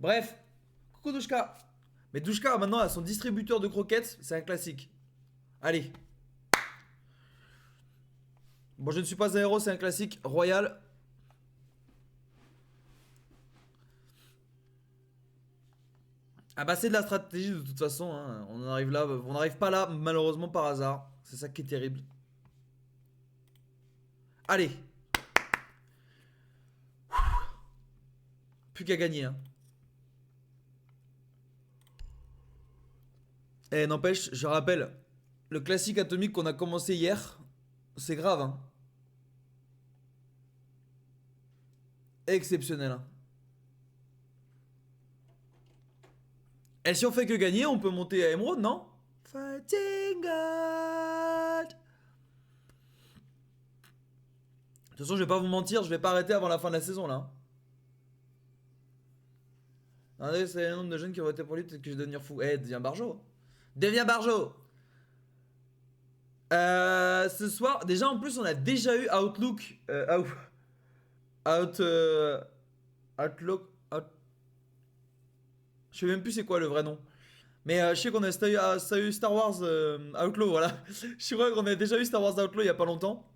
Bref, coucou Douchka. Mais Douchka maintenant a son distributeur de croquettes, c'est un classique. Allez. Bon, je ne suis pas un héros, c'est un classique. Royal. Ah bah c'est de la stratégie de toute façon, hein. On en arrive là, on n'arrive pas là malheureusement par hasard. C'est ça qui est terrible. Allez. Plus qu'à gagner, hein. Eh n'empêche, je rappelle, le classique atomique qu'on a commencé hier, c'est grave, hein. Exceptionnel, hein. Et si on fait que gagner, on peut monter à Emerald, non? Fighting God. De toute façon, je vais pas vous mentir, je vais pas arrêter avant la fin de la saison là. Attendez, c'est le nombre de jeunes qui ont voté pour lui, peut-être que je vais devenir fou. Eh, deviens Barjo. Deviens Barjo. Ce soir, déjà en plus, on a déjà eu Outlook. Outlook. Je sais même plus c'est quoi le vrai nom. Mais je sais qu'on a eu Star Wars Outlaw, voilà. Je crois qu'on a déjà eu Star Wars Outlaw il y a pas longtemps.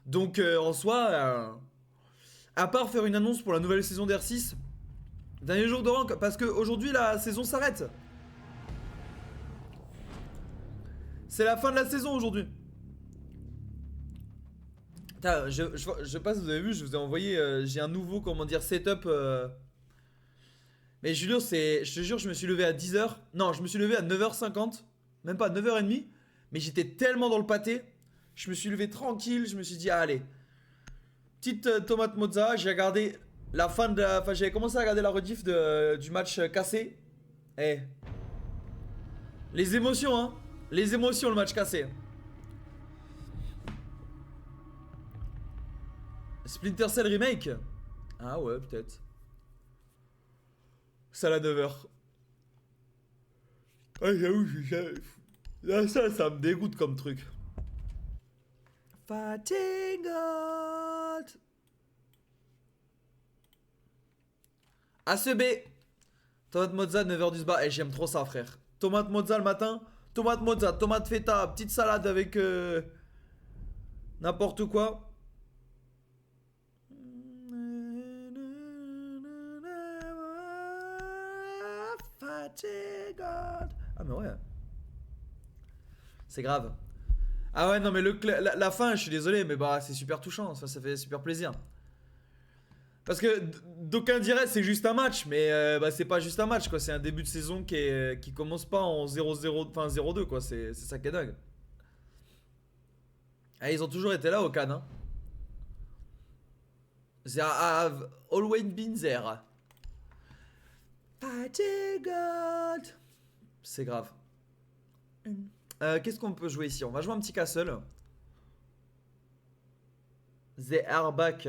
Donc en soi, à part faire une annonce pour la nouvelle saison d'R6, dernier jour de rank, parce qu'aujourd'hui la saison s'arrête. C'est la fin de la saison aujourd'hui. Putain, je sais pas si vous avez vu, je vous ai envoyé, j'ai un nouveau, comment dire, setup. Mais Julio, je te jure, je me suis levé à 10h. Non, je me suis levé à 9h50. Même pas 9h30. Mais j'étais tellement dans le pâté. Je me suis levé tranquille. Je me suis dit, ah, allez. Petite tomate mozza. J'ai regardé la fin de la. Enfin, j'avais commencé à regarder la rediff du match cassé. Eh. Les émotions, hein. Les émotions, le match cassé. Splinter Cell Remake. Ah ouais, peut-être. Ça à 9h. Ah, j'avoue, là, ça me dégoûte comme truc. Fighting God. ACB. Tomate mozza 9h du sba. Eh, j'aime trop ça, frère. Tomate mozza le matin. Tomate mozza, tomate feta, petite salade avec n'importe quoi. Fighting God. Ah, mais ouais. C'est grave. Ah ouais, non, mais la fin, je suis désolé, mais bah, c'est super touchant. Ça fait super plaisir. Parce que d'aucuns diraient c'est juste un match, mais bah, c'est pas juste un match, quoi. C'est un début de saison qui commence pas en 0-0, enfin 0-2, quoi. C'est ça qui est dingue. Ah, ils ont toujours été là au Cannes, hein. They have always been there. Fighting God. C'est grave. Qu'est-ce qu'on peut jouer ici? On va jouer un petit castle. The Airback.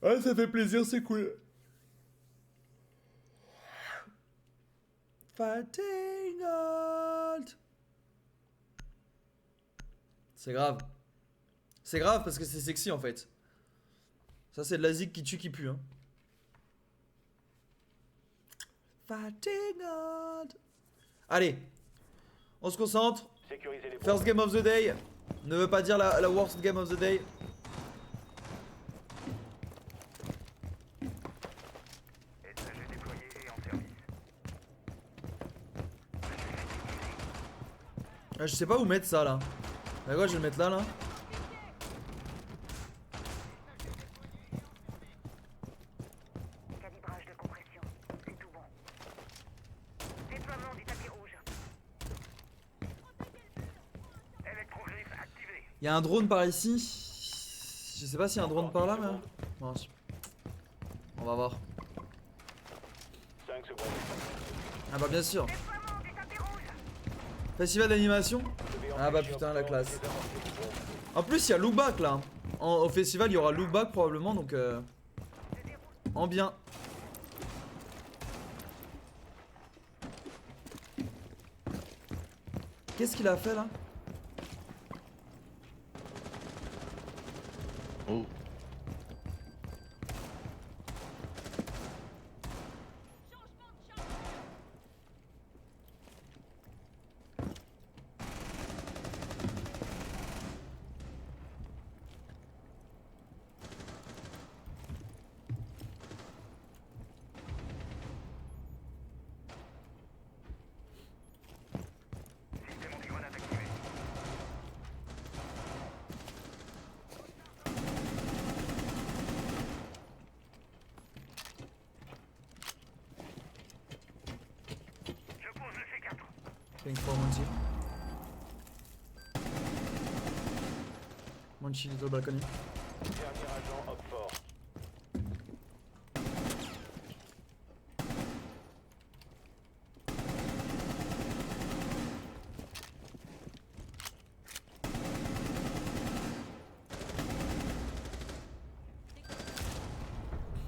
Ouais, ça fait plaisir, c'est cool. Fighting God. C'est grave. C'est grave parce que c'est sexy en fait. Ça, c'est de la zik qui tue, qui pue, hein. Fighting God. Allez, on se concentre. First game of the day ne veut pas dire la worst game of the day. Ah, je sais pas où mettre ça là. D'accord, je vais le mettre là. Calibrage de compression, c'est tout bon. Déploiement du tapis rouge. Électroglyphe activé. Il y a un drone par ici. Je sais pas s'il y a un drone par là, mais. Bon, on va voir. 5 secondes. Ah bah bien sûr. Déploiement du tapis rouge. Festival d'animation. Ah bah putain, la classe. En plus, il y a look back là. Au festival, il y aura look back probablement, donc en bien. Qu'est-ce qu'il a fait là? Oh. Thanks for Monty. Monty, little balcony. Dernier agent Hop fort.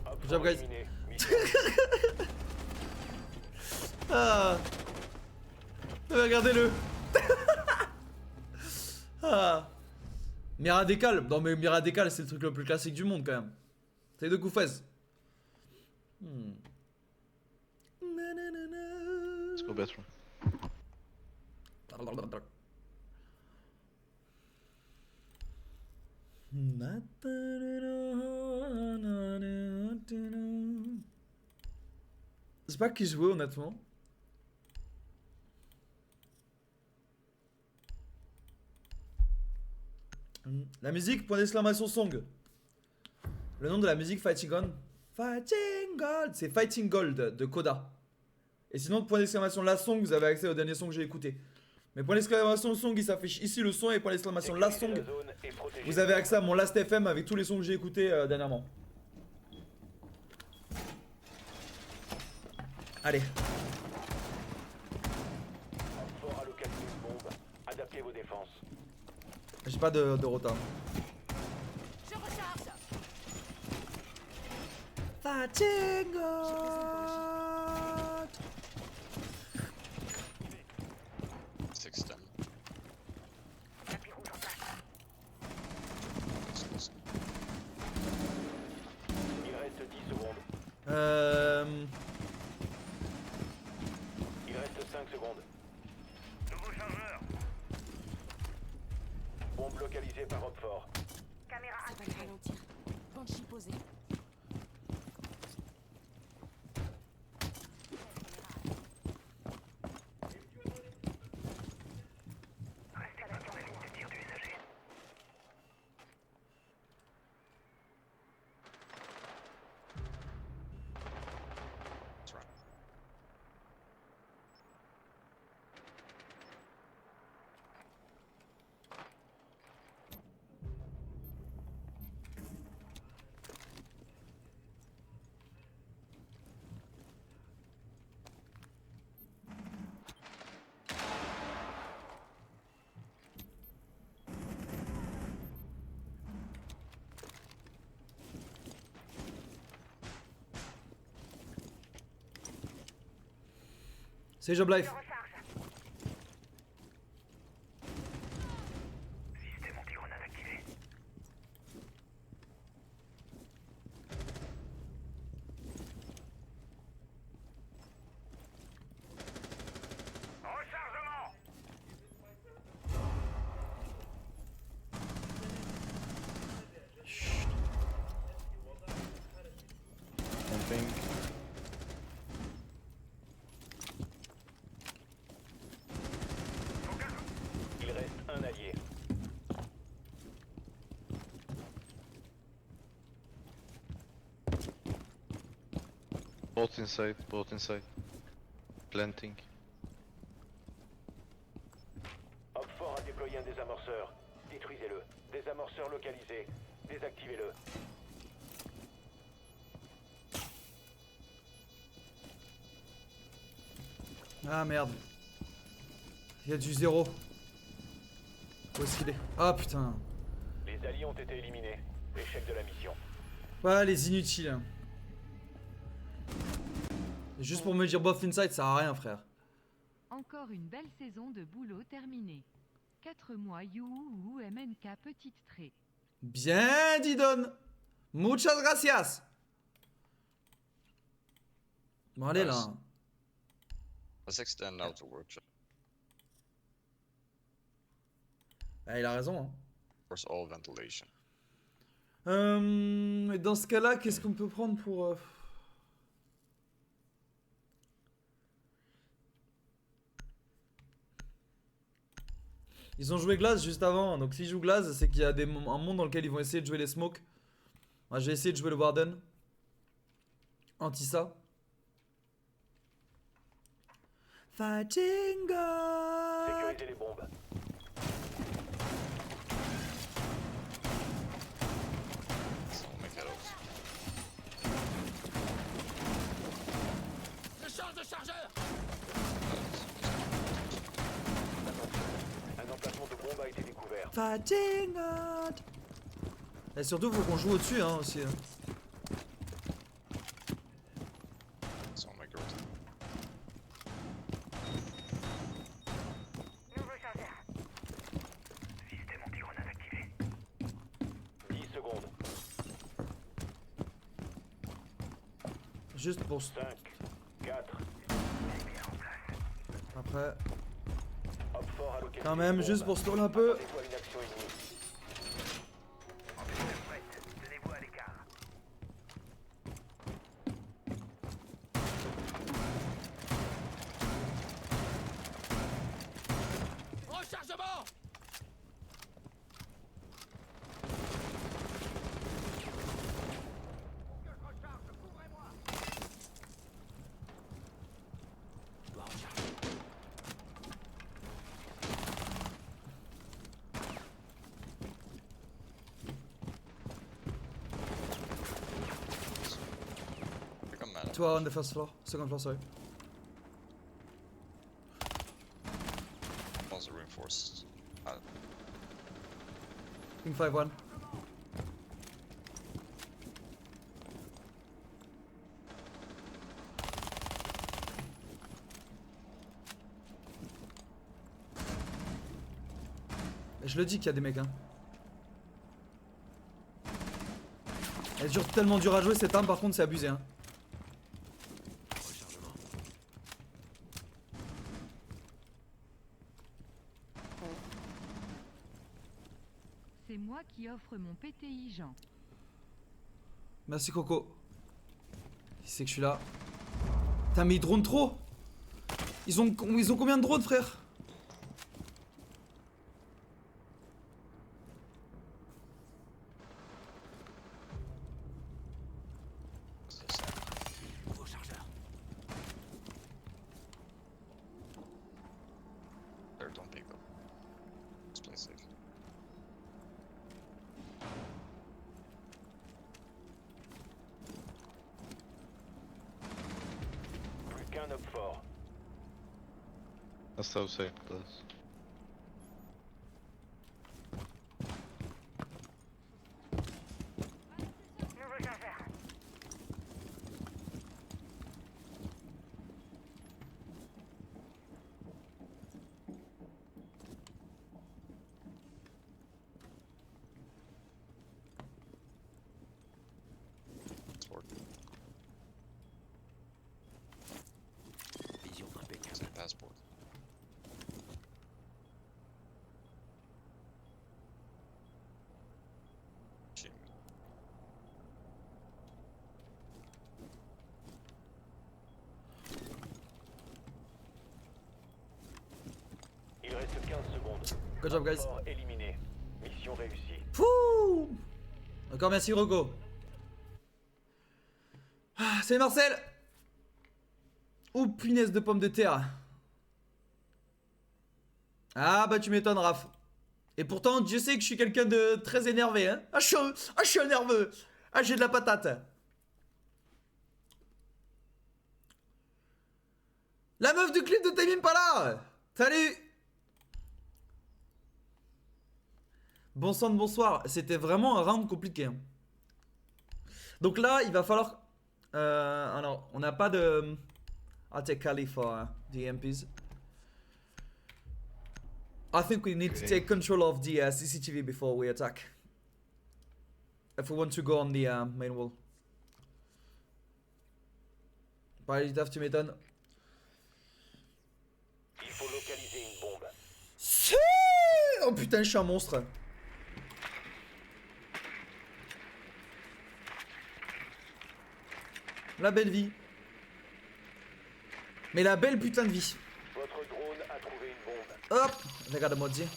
Hop Good job, fort guys. éliminé. Mission Ah. Regardez-le. Ah. Miradécal. Non mais Miradécal c'est le truc le plus classique du monde quand même. C'est de Koufez. Let's go bathroom. Je sais pas qui jouait honnêtement. La musique, point d'exclamation song. Le nom de la musique Fighting Gold. Fighting Gold. C'est Fighting Gold de Koda. Et sinon, point d'exclamation la song, vous avez accès au dernier son que j'ai écouté. Mais point d'exclamation song, il s'affiche ici le son et point d'exclamation la song. sécuriser la zone et protéger Vous avez accès à mon Last FM avec tous les sons que j'ai écoutés dernièrement. Allez. Hop fort à localiser une bombe. Adaptez vos défenses. J'ai pas de retard. Je recharge. Fighting Gold. Sexton. Tapis rouge en place. Il reste 10 secondes. Il reste 5 secondes. Nouveau chargeur. Bombe localisée par Hop fort. Caméra Ça va le activée. ralentir. Banshee posé. Installation de ligne de tir du messager. That's right. C'est Job Life. Je recharge. Système anti-grenade activé. Rechargement. Camping. Il reste un allié. Both inside, both inside. Planting. Hop fort a déployé un désamorceur. Détruisez-le. Désamorceur localisé. Désactivez-le. Ah merde. Il y a du zéro. Où est-ce qu'il est? Ah putain. Les alliés ont été éliminés. Échec de la mission. Ouais, les inutiles. Juste pour me dire bof inside, ça sert à rien, frère. Encore une belle saison de boulot terminée. 4 mois You MNK petite trait. Bien, Didon. Muchas gracias. Bon, allez là. Let's extend out to workshop. Ah, il a raison. Hein. Force all ventilation. Et dans ce cas-là, qu'est-ce qu'on peut prendre pour... Ils ont joué glace juste avant, donc s'ils jouent glace, c'est qu'il y a un monde dans lequel ils vont essayer de jouer les smokes. Moi, je vais essayer de jouer le Warden. Anti ça. Fighting God. Sécurisez les bombes. So we'll make it out. Un emplacement de bombe a été découvert. Fighting God. Et surtout, faut qu'on joue au-dessus, hein, aussi. Hein. So we'll make it out. Nouveau chargeur. Système anti-grenade activé. 10 secondes. Juste pour... 5, 4. Après... Hop fort à localiser. Quand même, les juste bombes. pour se tourner un peu. Attendez-vous à une action ennemie. Antenne prête. Tenez-vous à l'écart. Pick up mana. Toi, on the first floor. Second floor, sorry. Also reinforced. King 5-1. Je le dis qu'il y a des mecs, hein. Elle est tellement dur à jouer cette arme, par contre, c'est abusé, hein. C'est moi qui offre mon PTI Jean. Merci Coco. Il sait que je suis là. Putain, mais ils dronent trop. Ils ont combien de drones, frère? What's this? Nouveau chargeur. There, don't pick up. Let's play safe. Plus qu'un hop fort. That's outside, please. Nouveau chargeur. It's working. Vision impeccable. It's a passport. Jimmy. Il reste 15 secondes. Good job, guys. Fort éliminé. Mission réussie. Pouh. Encore merci Rocco. Ah, c'est Marcel. Oh punaise de pommes de terre. Ah bah tu m'étonnes Raph. Et pourtant Dieu sait que je suis quelqu'un de très énervé, hein. Ah je suis un nerveux. Ah j'ai de la patate. La meuf du clip de Tame Impala. Salut. Bon sang de bonsoir, c'était vraiment un round compliqué, hein. Donc là, il va falloir... alors, on n'a pas de... I'll take Kali for the MPs. I think we need to take control of the CCTV before we attack. If we want to go on the main wall. Pareil, Taf, tu m'étonnes. Il faut localiser une bombe. Oh putain, je suis un monstre. La belle vie. Mais la belle putain de vie. Votre drone a trouvé une bombe. Hop, regarde moi dire.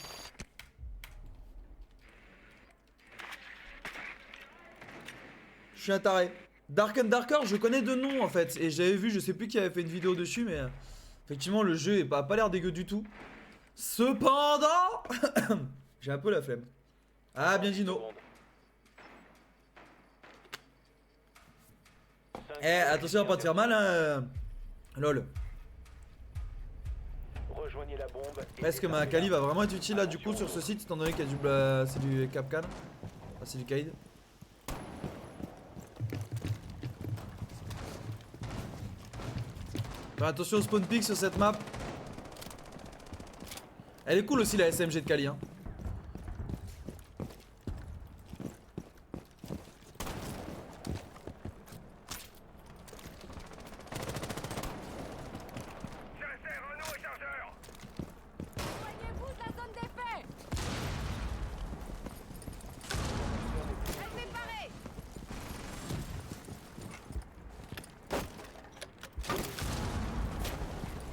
Je suis un taré. Dark and Darker, je connais de nom en fait. Et j'avais vu, je sais plus qui avait fait une vidéo dessus, mais... Effectivement, le jeu a pas l'air dégueu du tout. Cependant, j'ai un peu la flemme. Ah, bien dit no. Eh, attention à pas te faire mal, hein. Lol. Rejoignez la bombe. et Est-ce que ma désarmez-la. Kali va vraiment être utile là du coup sur ce site étant donné qu'il y a c'est du Capcan. Ah, c'est du Kaid. Faire attention au spawn pick sur cette map. Elle est cool aussi la SMG de Kali hein. Chasseur, Renault et chargeur. Éloignez-vous de la zone d'effet. Elle est parée.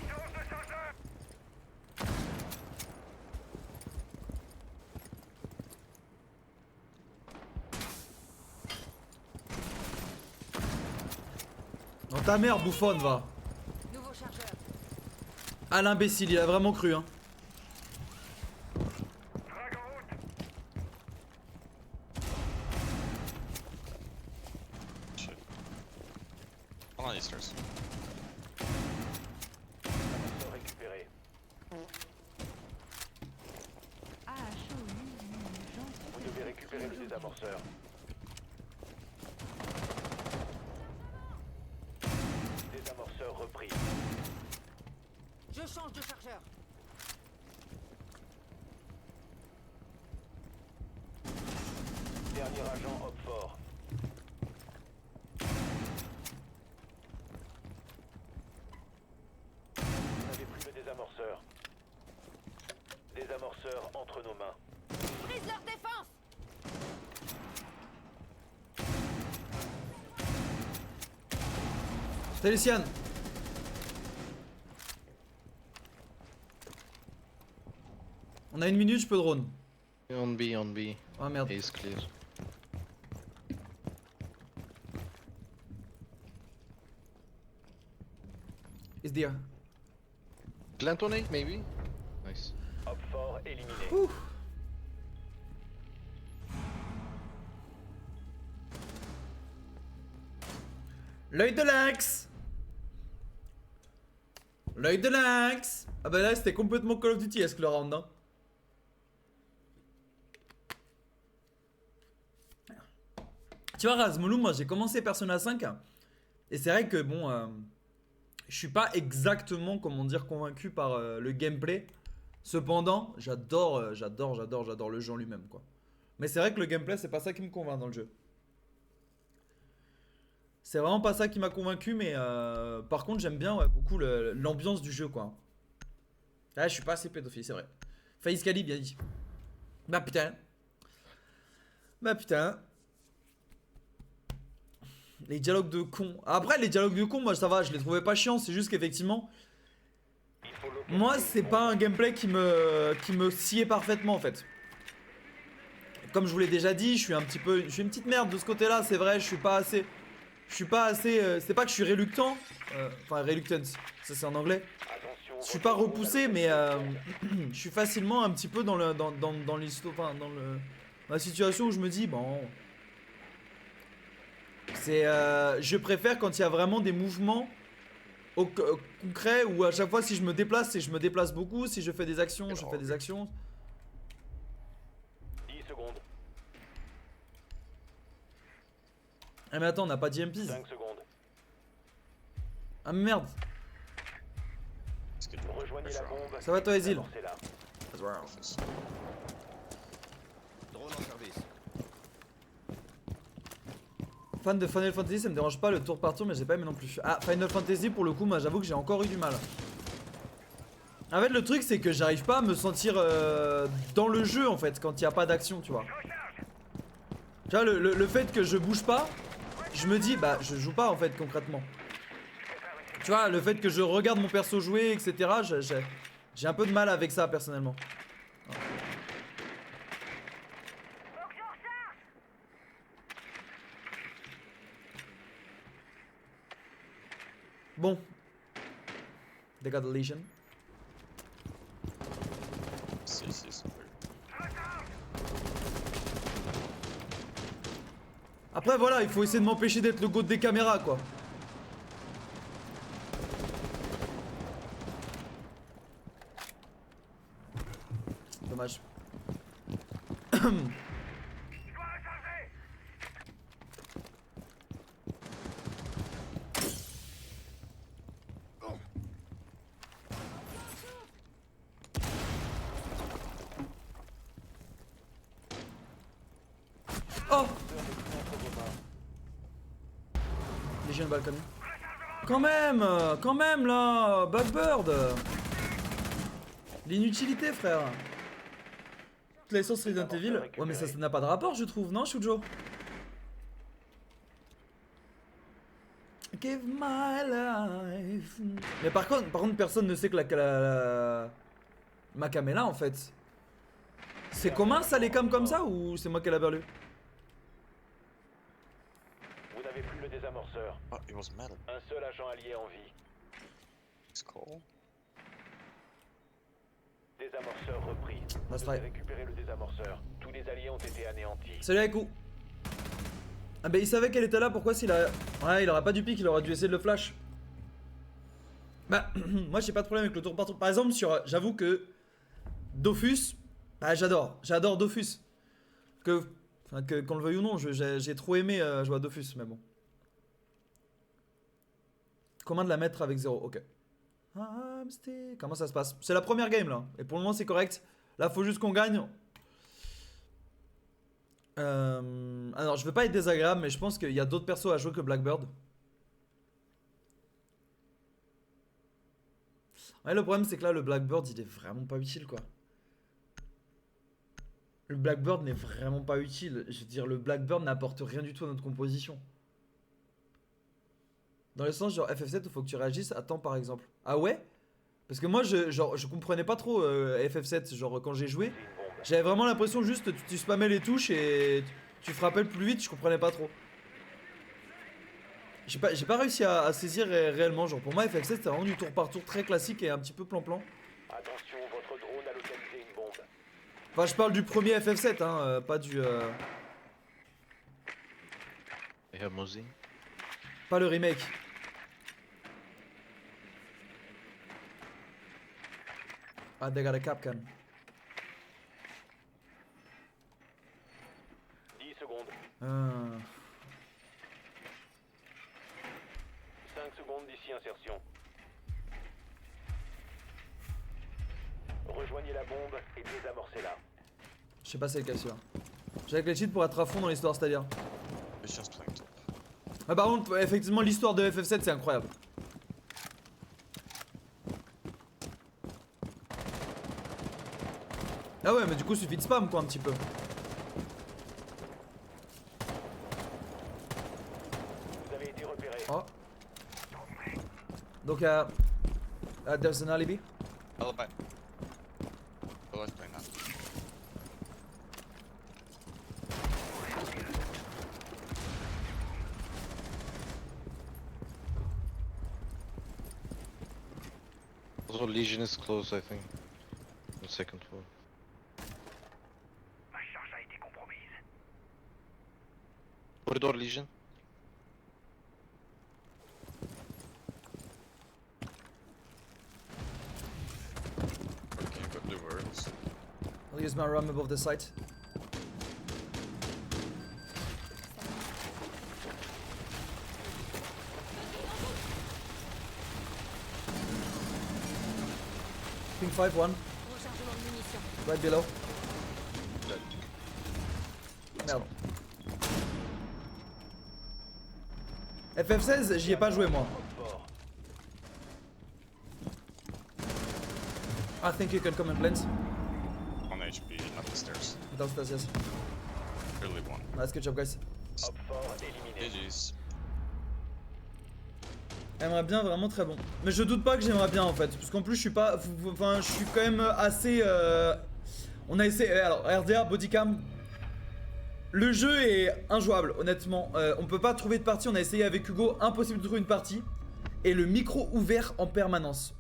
Lance le chargeur. Dans ta mère bouffonne va. Nouveau chargeur. Ah l'imbécile il a vraiment cru hein. Frag en route. Shit. Hold on, these stairs. Amorceur récupéré. Ah, chaud, j'en Vous suis devez récupérer le désamorceur. Désamorceur repris. Je change de chargeur. Dernier agent hop fort. Vous avez pris le désamorceur. Désamorceur entre nos mains. Brise leur défense. Salut Sian. On a une minute, je peux drone. On B, on B. Ah merde. A is clear. Is there. Plant on A, maybe? Nice. Hop fort éliminé. Ouh. L'œil de lynx. L'œil de lynx. Ah bah là c'était complètement Call of Duty est-ce que le round hein. Tu vois Razmolou, moi j'ai commencé Persona 5 et c'est vrai que bon je suis pas exactement comment dire convaincu par le gameplay. Cependant, j'adore le jeu en lui-même quoi. Mais c'est vrai que le gameplay c'est pas ça qui me convainc dans le jeu. C'est vraiment pas ça qui m'a convaincu mais par contre j'aime bien ouais, beaucoup l'ambiance du jeu quoi. Ah je suis pas assez pédophile c'est vrai. Faïs Kali bien dit. Bah putain. Bah putain. Les dialogues de con. Après les dialogues de con moi ça va je les trouvais pas chiants. C'est juste qu'effectivement Il faut localiser moi c'est pas un gameplay qui me sciait parfaitement en fait. Comme je vous l'ai déjà dit je suis une petite merde de ce côté là c'est vrai. Je suis pas assez c'est pas que je suis réluctant enfin reluctant ça c'est en anglais. Attention, Je suis pas repoussé mais je suis facilement un petit peu dans l'histoire enfin dans la situation où je me dis bon c'est je préfère quand il y a vraiment des mouvements concrets où à chaque fois si je me déplace et je me déplace beaucoup si je fais des actions je fais des actions. 10 secondes. Ah mais attends on n'a pas d'IMPs. 5 secondes. Ah merde. Let's get Rejoignez la bombe. Ça va, toi, Ezil? Amorcez-la. office. Drone en service. Fan de Final Fantasy ça me dérange pas le tour par tour mais j'ai pas aimé non plus. Ah Final Fantasy pour le coup moi j'avoue que j'ai encore eu du mal. En fait le truc c'est que j'arrive pas à me sentir dans le jeu en fait quand il n'y a pas d'action tu vois. Tu vois le fait que je bouge pas, je me dis bah je joue pas en fait concrètement. Tu vois le fait que je regarde mon perso jouer etc. J'ai un peu de mal avec ça personnellement. Bon. They got the Legion. C'est super. Après voilà, il faut essayer de m'empêcher d'être le goat des caméras quoi. Dommage. Je dois recharger. Oh Légion balcon. Quand même là, Blackbird. L'inutilité frère. Toute la licence Resident Evil. Ouais mais ça n'a pas de rapport je trouve, non Shujo? Give my life. Mais par contre personne ne sait que ma cam est là en fait. C'est commun ça les cams comme ça ou c'est moi qui ai la berlue? Vous n'avez plus le désamorceur. Oh, it was metal. Un seul agent allié en vie. It's cool. Désamorceur repris. Nice Vous try. avez récupéré le désamorceur. Tous les alliés ont été anéantis. Salut Aiku. Ah bah il savait qu'elle était là, pourquoi s'il a... Ouais il aurait pas dû pique, il aurait dû essayer de le flash. Bah moi j'ai pas de problème avec le tour par tour. Par exemple sur... J'avoue que... Dofus... Bah j'adore Dofus. Enfin que qu'on le veuille ou non, j'ai trop aimé jouer à Dofus mais bon. Comment de la mettre avec 0, ok. Comment ça se passe? C'est la première game là, et pour le moment c'est correct. Là faut juste qu'on gagne. Alors je veux pas être désagréable, mais je pense qu'il y a d'autres persos à jouer que Blackbird. Ouais, le problème c'est que là le Blackbird il est vraiment pas utile quoi. Le Blackbird n'est vraiment pas utile. Je veux dire, le Blackbird n'apporte rien du tout à notre composition. Dans le sens genre FF7 il faut que tu réagisses à temps par exemple. Ah ouais? Parce que moi je comprenais pas trop FF7 genre quand j'ai joué. J'avais vraiment l'impression juste tu spammais les touches et tu frappais le plus vite, je comprenais pas trop. J'ai pas réussi à saisir réellement, genre pour moi FF7 c'était vraiment du tour par tour très classique et un petit peu plan-plan. Attention, votre drone a localisé une bombe. Enfin je parle du premier FF7 hein, pas du... They have Mosin. Pas le remake. Ah, they got a Capcan. 10 secondes. 5 secondes d'ici insertion. Rejoignez la bombe et désamorcez-la. Je sais pas c'est lequel celui-là. J'ai avec les cheats pour être à fond dans l'histoire, c'est-à-dire. It's just playing top. Ah, par contre, effectivement, l'histoire de FF7 c'est incroyable. Ah ouais, mais du coup, suffit de spam quoi, un petit peu. Vous avez été repéré. Oh. Donc, there's an alibi. Alibi. Oh, let's play now. Also, Legion is close, I think. On the second floor. Ma charge a été compromise. Corridor Legion. Okay, got the words. I'll use my ram above the site. Ping 5-1, Rechargement de munitions. right below. Merde. FF16, j'y ai pas joué moi. Fort. I think you can come and plant. On HP, not the stairs. Downstairs, yes. Really one. Nice, good job guys. Hop fort éliminé. GG's. J'aimerais bien, vraiment très bon. Mais je doute pas que j'aimerais bien en fait. Parce qu'en plus je suis pas... Enfin je suis quand même assez... On a essayé... Alors RDA, bodycam. Le jeu est injouable honnêtement. On peut pas trouver de partie. On a essayé avec Hugo. Impossible de trouver une partie. Et le micro ouvert en permanence.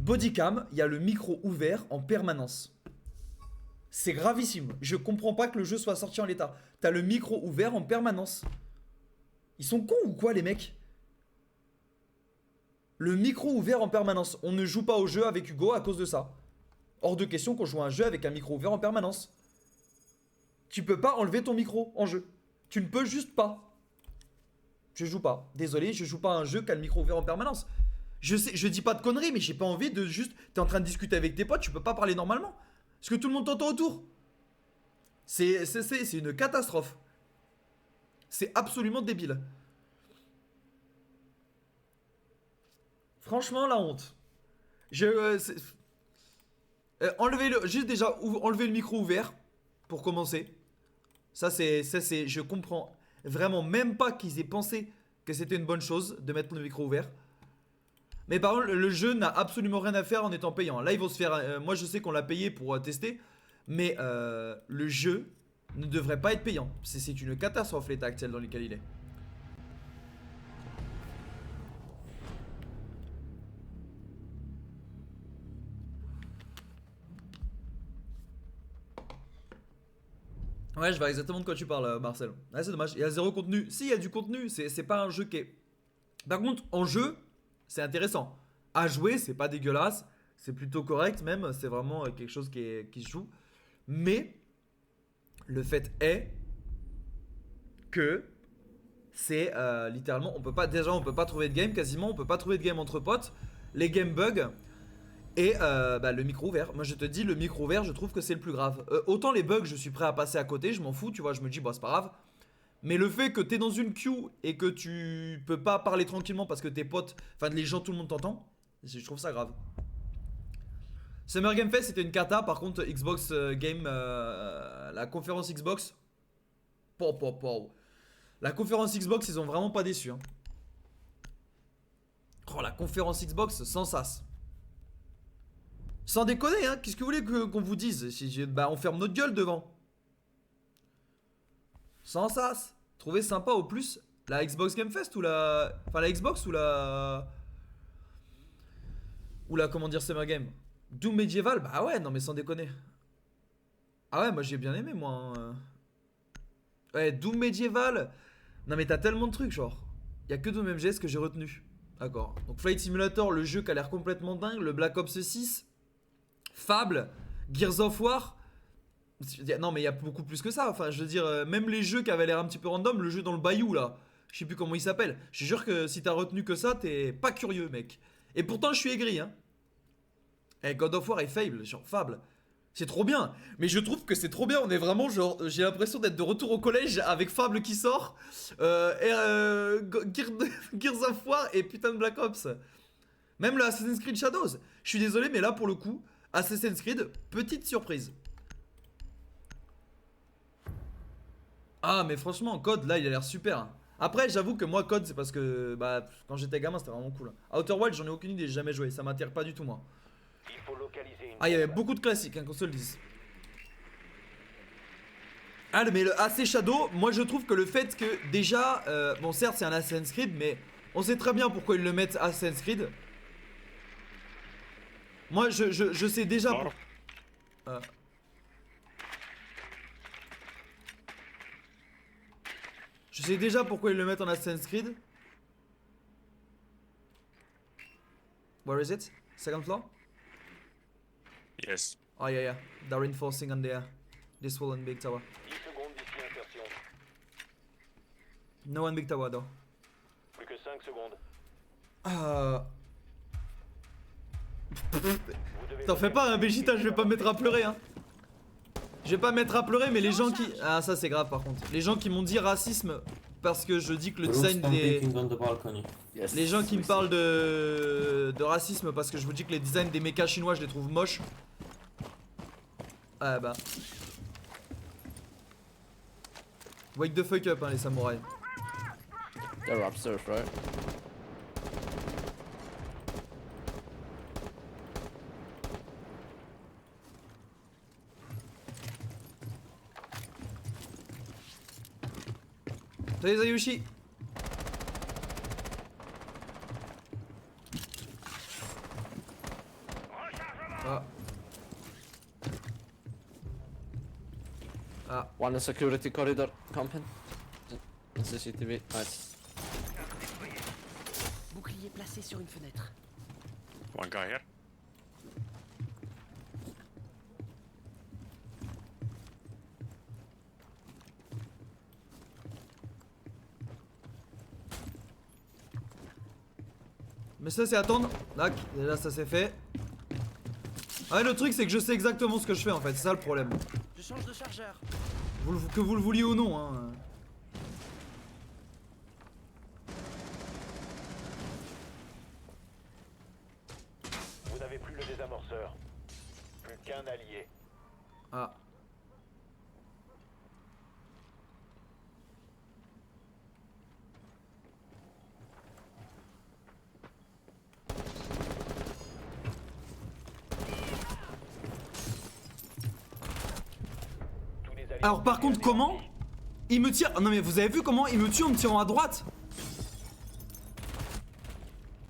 Bodycam, il y a le micro ouvert en permanence. C'est gravissime. Je comprends pas que le jeu soit sorti en l'état. T'as le micro ouvert en permanence. Ils sont cons ou quoi les mecs? Le micro ouvert en permanence. On ne joue pas au jeu avec Hugo à cause de ça. Hors de question qu'on joue à un jeu avec un micro ouvert en permanence. Tu peux pas enlever ton micro en jeu. Tu ne peux juste pas. Je joue pas. Désolé, je joue pas à un jeu qui a le micro ouvert en permanence. Je sais, je dis pas de conneries, mais j'ai pas envie de juste... T'es en train de discuter avec tes potes, tu peux pas parler normalement. Parce que tout le monde t'entend autour. C'est une catastrophe. C'est absolument débile. Franchement, la honte. Enlevez-le, juste déjà, enlevez le micro ouvert, pour commencer. Ça, je comprends vraiment même pas qu'ils aient pensé que c'était une bonne chose de mettre le micro ouvert. Mais par contre, le jeu n'a absolument rien à faire en étant payant. Là, ils vont se faire... moi, je sais qu'on l'a payé pour tester. Mais le jeu ne devrait pas être payant. C'est une catastrophe, l'état actuel dans lequel il est. Ouais, je vois exactement de quoi tu parles, Marcel. Ouais, c'est dommage. Il y a zéro contenu. Si, il y a du contenu. C'est pas un jeu qui est... Par contre, en jeu, c'est intéressant. À jouer, c'est pas dégueulasse. C'est plutôt correct même. C'est vraiment quelque chose qui se joue. Mais, le fait est que c'est littéralement... On peut pas trouver de game quasiment. On peut pas trouver de game entre potes. Les games bug. Et le micro ouvert, moi je te dis le micro ouvert je trouve que c'est le plus grave. Autant les bugs je suis prêt à passer à côté, je m'en fous, tu vois, je me dis bah c'est pas grave. Mais le fait que t'es dans une queue et que tu peux pas parler tranquillement parce que tes potes, enfin les gens, tout le monde t'entend, je trouve ça grave. Summer Game Fest c'était une cata, par contre Xbox Game, la conférence Xbox, la conférence Xbox ils ont vraiment pas déçu hein. Oh la conférence Xbox sans sas. Sans déconner, hein, qu'est-ce que vous voulez qu'on vous dise? Bah on ferme notre gueule devant. Sans sas. Trouvez sympa au plus la Xbox Game Fest ou la... Enfin la Xbox ou la... Ou la comment dire Summer Game. Doom Medieval, bah ouais, non mais sans déconner. Ah ouais, moi j'ai bien aimé moi hein. Ouais, Doom Medieval. Non mais t'as tellement de trucs genre. Y'a que Doom MGS que j'ai retenu. D'accord. Donc Flight Simulator, le jeu qui a l'air complètement dingue. Le Black Ops 6. Fable, Gears of War. Non mais il y a beaucoup plus que ça. Enfin je veux dire, même les jeux qui avaient l'air un petit peu random, le jeu dans le bayou là, je sais plus comment il s'appelle. Je te jure que si t'as retenu que ça, t'es pas curieux mec. Et pourtant je suis aigri hein. Eh, God of War et Fable, genre Fable. C'est trop bien. Mais je trouve que c'est trop bien. On est vraiment genre, j'ai l'impression d'être de retour au collège avec Fable qui sort. Gears of War et putain de Black Ops. Même le Assassin's Creed Shadows. Je suis désolé mais là pour le coup, Assassin's Creed, petite surprise. Ah mais franchement Code là il a l'air super. Après j'avoue que moi Code c'est parce que bah quand j'étais gamin c'était vraiment cool. Outer Wilds j'en ai aucune idée, j'ai jamais joué, ça m'attire pas du tout moi. Il faut localiser une Ah il y avait bombe. beaucoup de classiques hein, qu'on se le dise. Ah mais le AC Shadow, moi je trouve que le fait que déjà, bon certes c'est un Assassin's Creed mais on sait très bien pourquoi ils le mettent Assassin's Creed. Moi je sais déjà pour... Je sais déjà pourquoi ils le mettent en Assassin's Creed. Where is it? Second floor? Yes. Oh yeah yeah, they're reinforcing on the this wall and big tower. 10 secondes d'ici insertion. No one big tower though. Plus que 5 secondes. Vous devez T'en fais pas hein Vegeta, je vais pas me mettre à pleurer hein. Je vais pas me mettre à pleurer mais les gens qui... Ah ça c'est grave par contre. Les gens qui m'ont dit racisme parce que je dis que le design des... Les gens qui me parlent de racisme parce que je vous dis que les designs des mechas chinois je les trouve moches. Ah bah. Wake the fuck up hein les samouraïs. They're upstairs, right? Salut Zayushi. Ah, One in security corridor, camping. In CCTV, nice. Bouclier placé sur une fenêtre. One guy here. mais ça c'est attendre. Tac, déjà ça c'est fait. Ouais, le truc c'est que je sais exactement ce que je fais en fait, c'est ça le problème. Je change de chargeur. Que vous le vouliez ou non, hein. Vous n'avez plus le désamorceur. Plus qu'un allié. Ah. Tous les alliés Alors par ont contre été comment anéantis. il me tire? Non mais vous avez vu comment il me tue en me tirant à droite?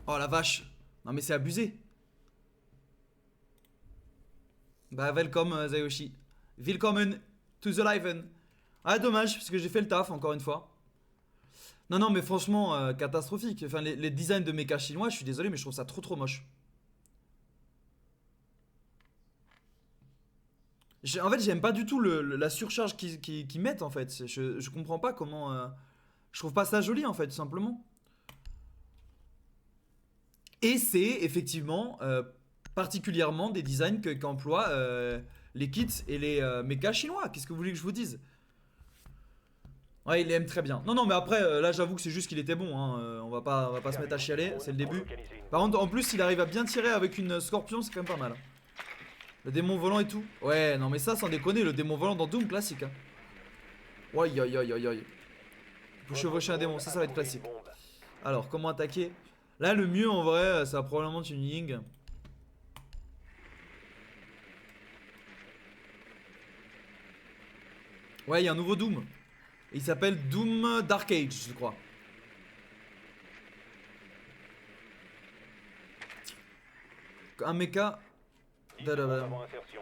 Oh la vache. Non mais c'est abusé. Bah welcome Zayoshi. Willkommen to the Liven. Ah dommage parce que j'ai fait le taf encore une fois. Non non mais franchement catastrophique. Enfin les designs de mecha chinois, je suis désolé mais je trouve ça trop moche. En fait j'aime pas du tout la surcharge qu'ils mettent en fait. Je comprends pas comment... je trouve pas ça joli en fait tout simplement. Et c'est effectivement particulièrement des designs qu'emploient les kits et les mechas chinois. Qu'est-ce que vous voulez que je vous dise? Ouais, il les aime très bien. Non, non, mais après, là, j'avoue que c'est juste qu'il était bon. Hein. On va pas se mettre à chialer, c'est le début. Par contre, en plus, il arrive à bien tirer avec une scorpion, c'est quand même pas mal. Le démon volant et tout. Ouais, non, mais ça, sans déconner, le démon volant dans Doom, classique. Hein. Ouais, aïe. Pour chevaucher un démon, ça va être classique. Alors, comment attaquer? Là, le mieux en vrai, ça va probablement être une Ying. Ouais, il y a un nouveau Doom. Il s'appelle Doom Dark Age, je crois. Un mecha. Avant insertion.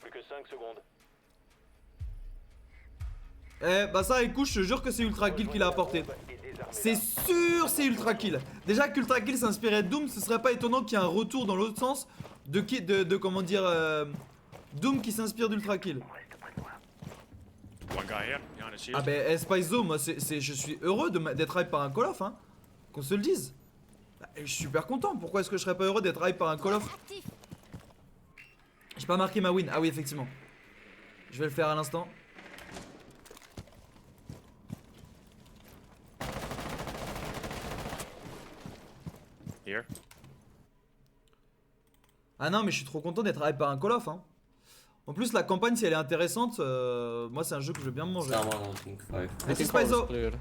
Plus que 5 secondes. Eh, bah ça, écoute, je te jure que c'est Ultra Kill qu'il a apporté. C'est sûr, c'est Ultra Kill. Déjà qu'Ultra Kill s'inspirait de Doom, ce serait pas étonnant qu'il y ait un retour dans l'autre sens de comment dire Doom qui s'inspire d'Ultra Kill. One guy here, behind the shield. Ah ben Spyzo, moi je suis heureux d'être hype par un Call of, hein. Qu'on se le dise. Bah, je suis super content. Pourquoi est-ce que je serais pas heureux d'être hype par un Call of? Actif. J'ai pas marqué ma win. Ah oui, effectivement. Je vais le faire à l'instant. Here. Ah non, mais je suis trop content d'être hype par un Call of, hein. En plus, la campagne, si elle est intéressante, moi c'est un jeu que je vais bien me manger. Someone on pink 5. Merci Core is Spyzo. clear.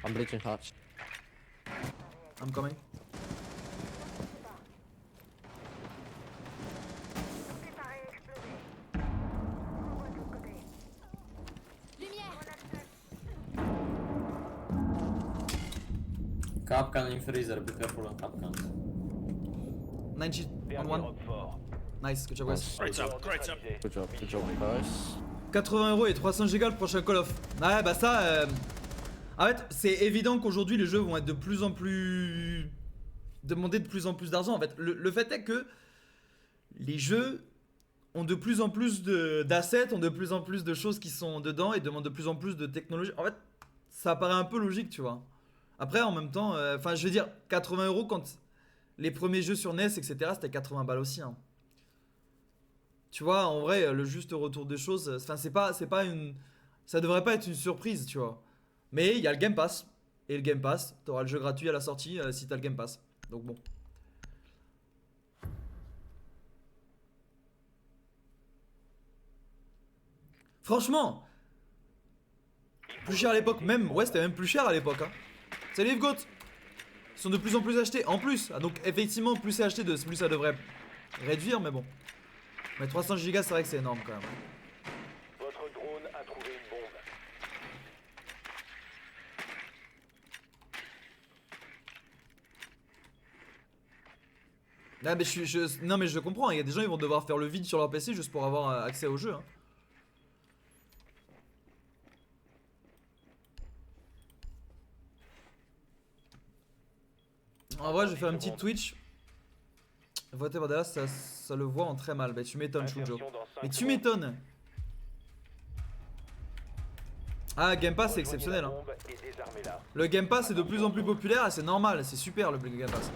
I'm bleaching hatch. I'm coming. Lumière. Capcan in freezer, be careful on Capcans. 90 on Dernier one. Roquefort. Nice, good job guys. Great job, great job. Good job guys. 80 € et 300 gigas le prochain Call of. Ouais, bah ça. En fait, c'est évident qu'aujourd'hui les jeux vont être de plus en plus. Demander de plus en plus d'argent. En fait, le fait est que les jeux ont de plus en plus d'assets, ont de plus en plus de choses qui sont dedans et demandent de plus en plus de technologie. En fait, ça paraît un peu logique, tu vois. Après, en même temps, enfin, je veux dire, 80 € quand les premiers jeux sur NES, etc., c'était 80 balles aussi. Hein. Tu vois, en vrai, le juste retour des choses, enfin, c'est pas une. Ça devrait pas être une surprise, tu vois. Mais il y a le Game Pass. Et le Game Pass, t'auras le jeu gratuit à la sortie si t'as le Game Pass. Donc bon. Franchement, plus cher à l'époque, même. Ouais, c'était même plus cher à l'époque. Hein. Salut Yves Goat. Ils sont de plus en plus achetés. En plus, ah, donc effectivement, plus c'est acheté, plus ça devrait réduire, mais bon. Mais 300 Go, c'est vrai que c'est énorme quand même. Votre drone a trouvé une bombe. Ah mais non mais je comprends, il y a des gens ils vont devoir faire le vide sur leur PC juste pour avoir accès au jeu hein. En vrai je vais faire une petite Twitch. Voter Vandalas ça le voit en très mal. Bah tu m'étonnes Shujo. Mais tu m'étonnes. Ah Game Pass c'est exceptionnel hein. Le Game Pass est de plus en plus populaire et c'est normal, c'est super le Game Pass.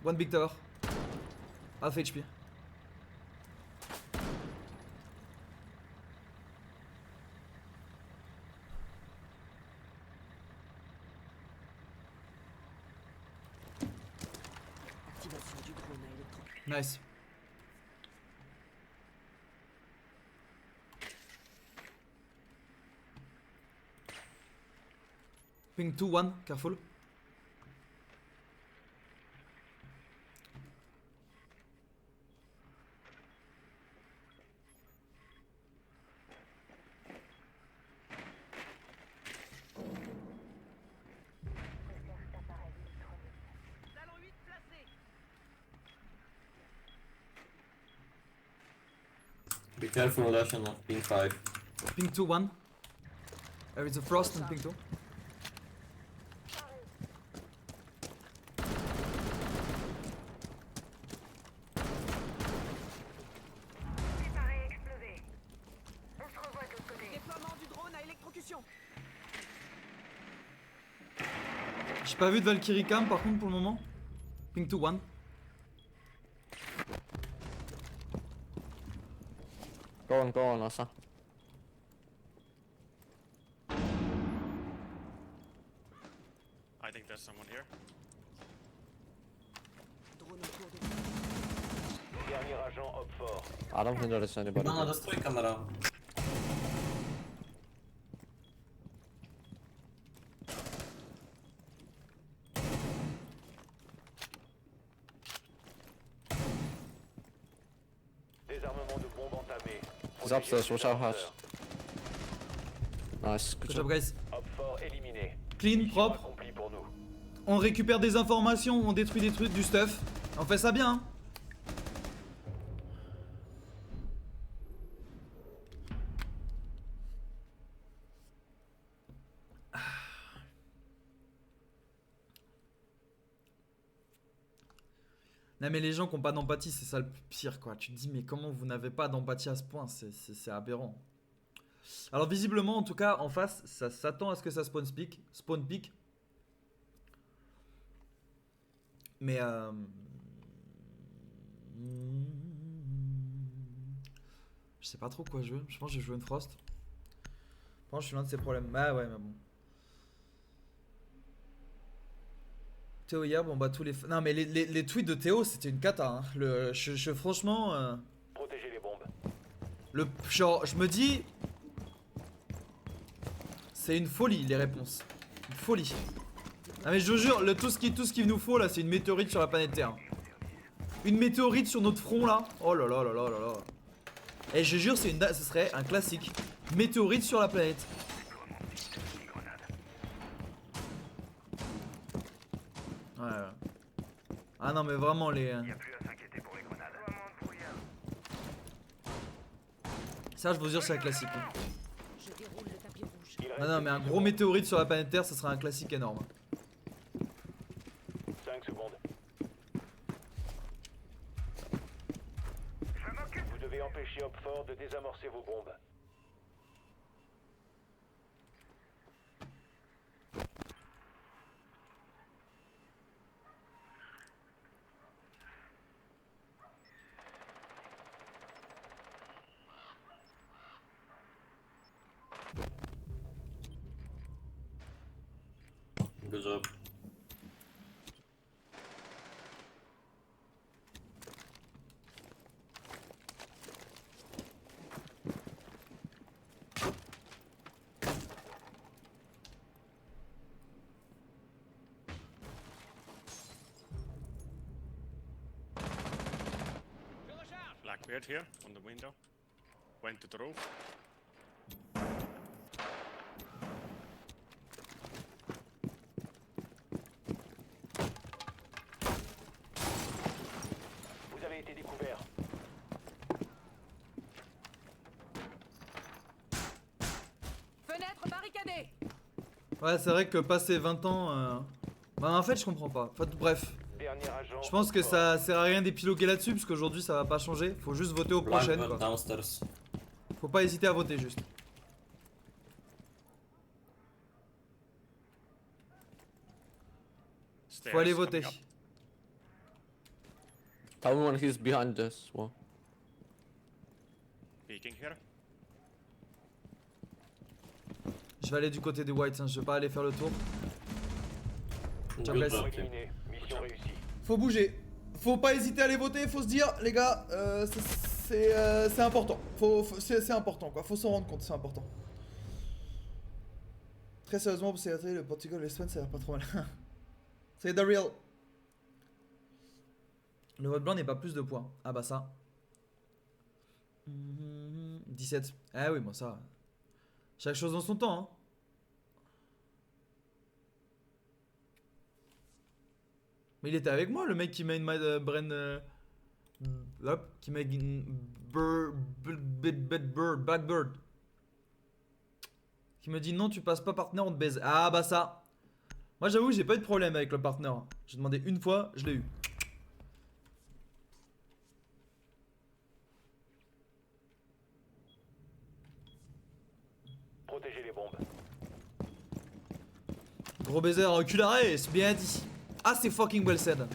One big tower. Half HP. Activation du drone à électrocuter. Nice. Ping 2-1, careful. Talon 8 placé. Be careful Russian on ping 5. Ping 2-1. There is a frost and ping 2. Préparé, explosé. On se revoit de l'autre côté. Déploiement du drone à électrocution. J'ai pas vu de Valkyrie Cam par contre pour le moment. Ping 2-1. Go on, Asa. I think there's someone here. Drone au cours de... Dernier agent Hop fort. I don't think there is anybody. No, destroy camera. Désarmement de bombes entamé. He's upstairs, watch out house. Nice, good Good job. job guys. Hop fort éliminé. Clean, Mission propre. accomplie pour nous. On récupère des informations, on détruit des trucs, du stuff. On fait ça bien hein. Non mais les gens qui ont pas d'empathie c'est ça le pire quoi. Tu te dis mais comment vous n'avez pas d'empathie à ce point, c'est aberrant. Alors visiblement en tout cas en face ça s'attend à ce que ça spawn pick. Mais je sais pas trop quoi jouer. Je pense que je vais jouer une Frost. Je pense que je suis loin de ces problèmes. Bah ouais mais bon. Théo hier, bon bah tous les... Non mais les tweets de Théo c'était une cata hein. Franchement... Protégez les bombes. Genre je me dis... C'est une folie les réponses. Une folie. Ah mais je vous jure, tout ce qu'il nous faut là c'est une météorite sur la planète Terre. Une météorite sur notre front là. Oh là là là là là là. Et je jure ce serait un classique. Météorite sur la planète. Ouais. Ah non mais vraiment les... Y a plus à s'inquiéter pour les grenades. Ça je vous jure c'est un classique. Hein. Je déroule le tapis rouge. Il Non reste non mais un 10 gros météorite sur la planète Terre ça sera un classique énorme. 5 secondes. Je m'occupe. Vous devez empêcher Hop fort de désamorcer vos bombes. Good job. Weird here on the window. Went to the roof. Vous avez été découvert. Fenêtre barricadée. Ouais, c'est vrai que passer 20 ans. Bah, en fait, je comprends pas. Enfin, bref. Dernier agent. Je pense que Oxford. ça sert à rien d'épiloguer là-dessus, parce qu'aujourd'hui ça va pas changer. Faut juste voter aux Blind prochaines, one quoi. downstairs. Faut pas hésiter à voter, juste. Faut aller Stairs voter. coming up. Tell me when he's behind this wall. Peeking here. Je vais aller du côté des Whites, hein. Je vais pas aller faire le tour. Ciao, Good guys. job. Éliminé. Mission réussie. Faut bouger. Faut pas hésiter à aller voter, faut se dire, les gars, c'est important. C'est important, quoi. Faut s'en rendre compte, c'est important. Très sérieusement, pour ces le Portugal, l'Espagne, ça a l'air pas trop mal. C'est the real. Le vote blanc n'est pas plus de points. Ah bah ça. 17. Ah oui, bon ça. Chaque chose dans son temps, hein. Mais il était avec moi, le mec qui m'a une brain. Hop, qui m'a une. Blackbird. Qui me dit non, tu passes pas partenaire, on te baise. Ah bah ça. Moi j'avoue, j'ai pas eu de problème avec le partenaire. J'ai demandé une fois, je l'ai eu. Protégez les bombes. Gros baiser recularé, c'est bien dit. Ah, c'est fucking well said.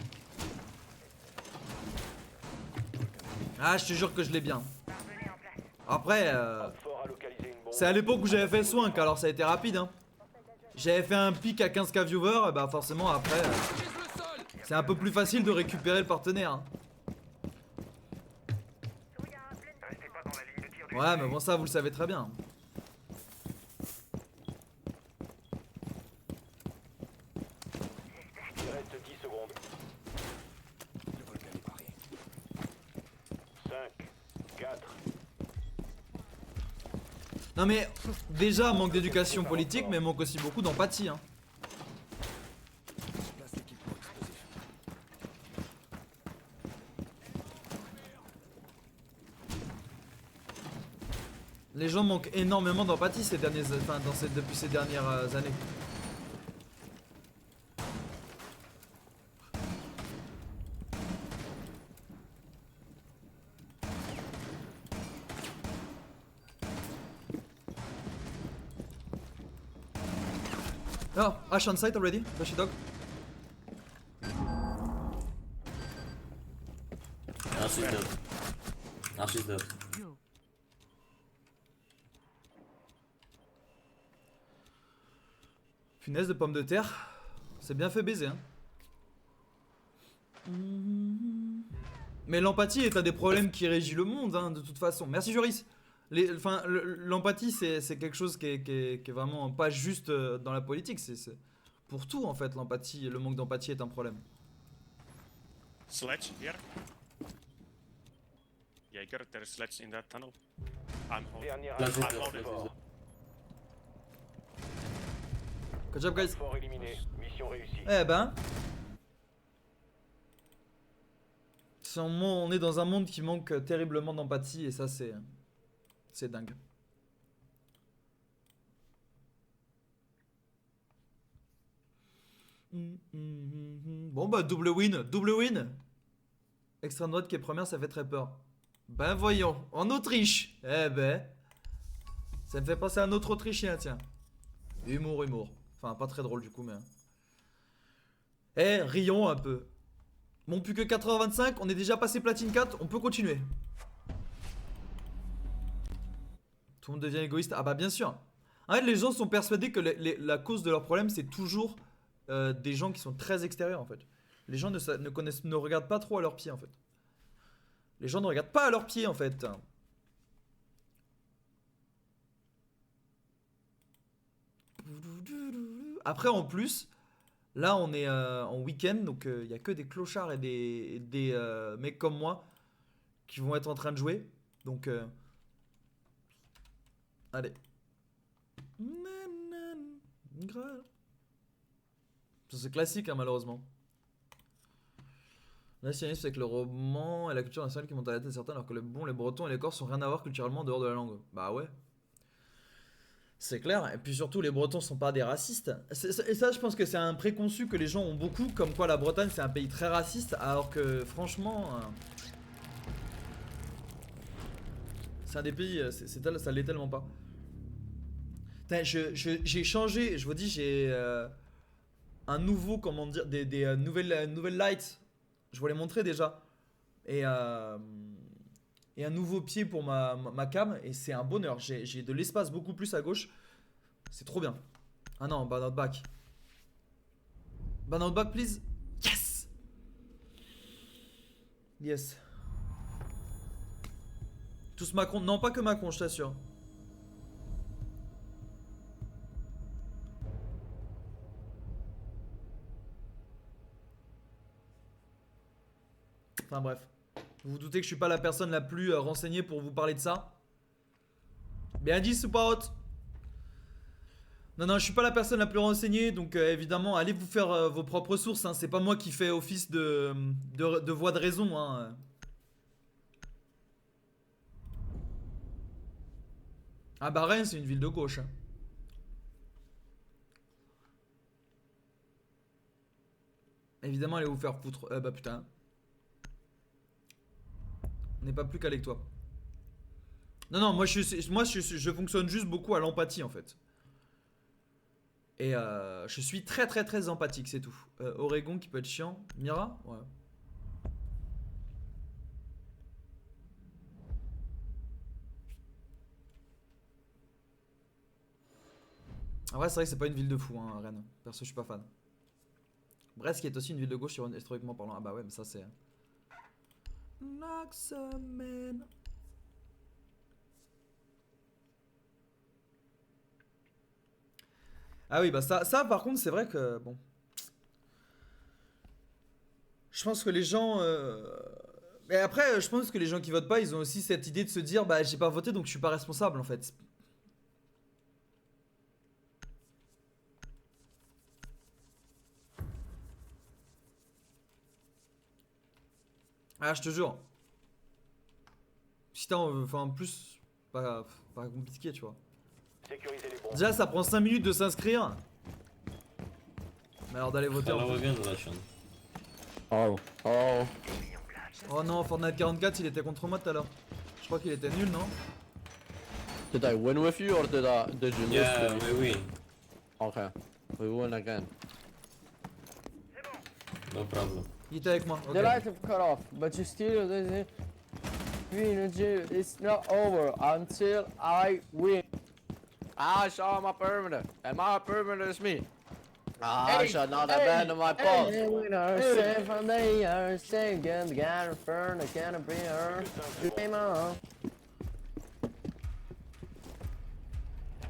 Ah, je te jure que je l'ai bien. Parvenez en place. Après, Oxford a localisé une bombe. c'est à l'époque où j'avais fait Swank, alors ça a été rapide, hein. J'avais fait un pic à 15k viewers, et bah forcément après, c'est un peu plus facile de récupérer le partenaire, hein. Restez pas dans la ligne de tir du Ouais, mais bon, ça vous le savez très bien. Il reste 10 secondes. 5, 4, Non mais, déjà, manque d'éducation politique, mais manque aussi beaucoup d'empathie, hein. Les gens manquent énormément d'empathie ces derniers, enfin, depuis ces dernières années. Oh, Ash on site already, Flashy dog. Now she's dead. Now she's dead. Yo. Punaise de pommes de terre. C'est bien fait baiser, hein. Mais l'empathie est un des problèmes qui régit le monde, hein, de toute façon. Merci Joris. L'empathie, c'est quelque chose qui est vraiment pas juste dans la politique. C'est pour tout, en fait, l'empathie. Le manque d'empathie est un problème. Sledge here. Jaeger, there's sledge in that tunnel. I'm holding. dernier Là, agent. je- Oxford. Good job, guys. Oxford éliminé. Mission réussie. Eh ben. On est dans un monde qui manque terriblement d'empathie et ça, c'est dingue. Bon bah double win, double win. Extrême droite qui est première, ça fait très peur. Ben voyons, en Autriche. Eh ben, ça me fait penser à un autre Autrichien, tiens. Humour, humour. Enfin, pas très drôle du coup, mais. Eh, rions un peu. Bon, plus que 4h25, on est déjà passé platine 4, on peut continuer. Tout le monde devient égoïste. Ah bah bien sûr. En fait, les gens sont persuadés que la cause de leur problème, c'est toujours des gens qui sont très extérieurs en fait. Les gens ne regardent pas trop à leurs pieds en fait. Les gens ne regardent pas à leurs pieds en fait. Après en plus, là on est en week-end, donc il n'y a que des clochards et des mecs comme moi qui vont être en train de jouer. Donc, allez. Ça, c'est classique, hein, malheureusement. Nationalisme, c'est que le roman et la culture nationale qui montent à la tête de certains, alors que les Bretons et les Corses ont rien à voir culturellement en dehors de la langue. Bah ouais. C'est clair. Et puis surtout, les Bretons sont pas des racistes. Et ça, je pense que c'est un préconçu que les gens ont beaucoup, comme quoi la Bretagne, c'est un pays très raciste, alors que franchement... c'est un des pays, ça l'est tellement pas. Putain, j'ai changé, je vous dis, j'ai un nouveau, comment dire, des nouvelles lights. Je vous les montrer déjà. Et un nouveau pied pour ma cam. Et c'est un bonheur. J'ai de l'espace beaucoup plus à gauche. C'est trop bien. Ah non, ban out back. Ban out back, please. Yes. Yes. Tous Macron. Non, pas que Macron, je t'assure. Enfin bref. Vous vous doutez que je suis pas la personne la plus renseignée pour vous parler de ça. Bien dit, support. Non, je suis pas la personne la plus renseignée, donc évidemment, allez vous faire vos propres sources. Hein. C'est pas moi qui fais office de voix de raison. Hein. Ah bah Rennes, c'est une ville de gauche. Hein. Évidemment, allez vous faire foutre. Bah putain. On n'est pas plus qu'avec toi. Non, moi je fonctionne juste beaucoup à l'empathie en fait. Et je suis très très très empathique, c'est tout. Oregon qui peut être chiant. Mira? Ouais. En vrai, c'est vrai que c'est pas une ville de fou, hein, Rennes. Perso, je suis pas fan. Brest qui est aussi une ville de gauche historiquement parlant. Ah bah ouais, mais ça c'est... Noxamen. Ah oui, bah ça par contre, c'est vrai que bon. Je pense que les gens. Mais après, je pense que les gens qui votent pas, ils ont aussi cette idée de se dire, bah j'ai pas voté donc je suis pas responsable en fait. Ah, je te jure. Putain, enfin, plus, pas compliqué, tu vois. Sécurisez les bombes. Déjà, ça prend 5 minutes de s'inscrire. Mais alors d'aller voter en Hello plus. again, Russian. Oh. Oh. Oh non, Fortnite 44, il était contre moi tout à l'heure. Je crois qu'il était nul, non? Did I win with you or did you lose Yeah, with we me? win. Okay. We win again. No problem. Il était avec moi. Ok. The light have cut off, but you still it's not over until I win. I saw my perimeter, and my perimeter is me. I Hey, shall not hey, abandon my post. Hey, we are safe from the air, stay again, the guy return, I can't be her. Game on.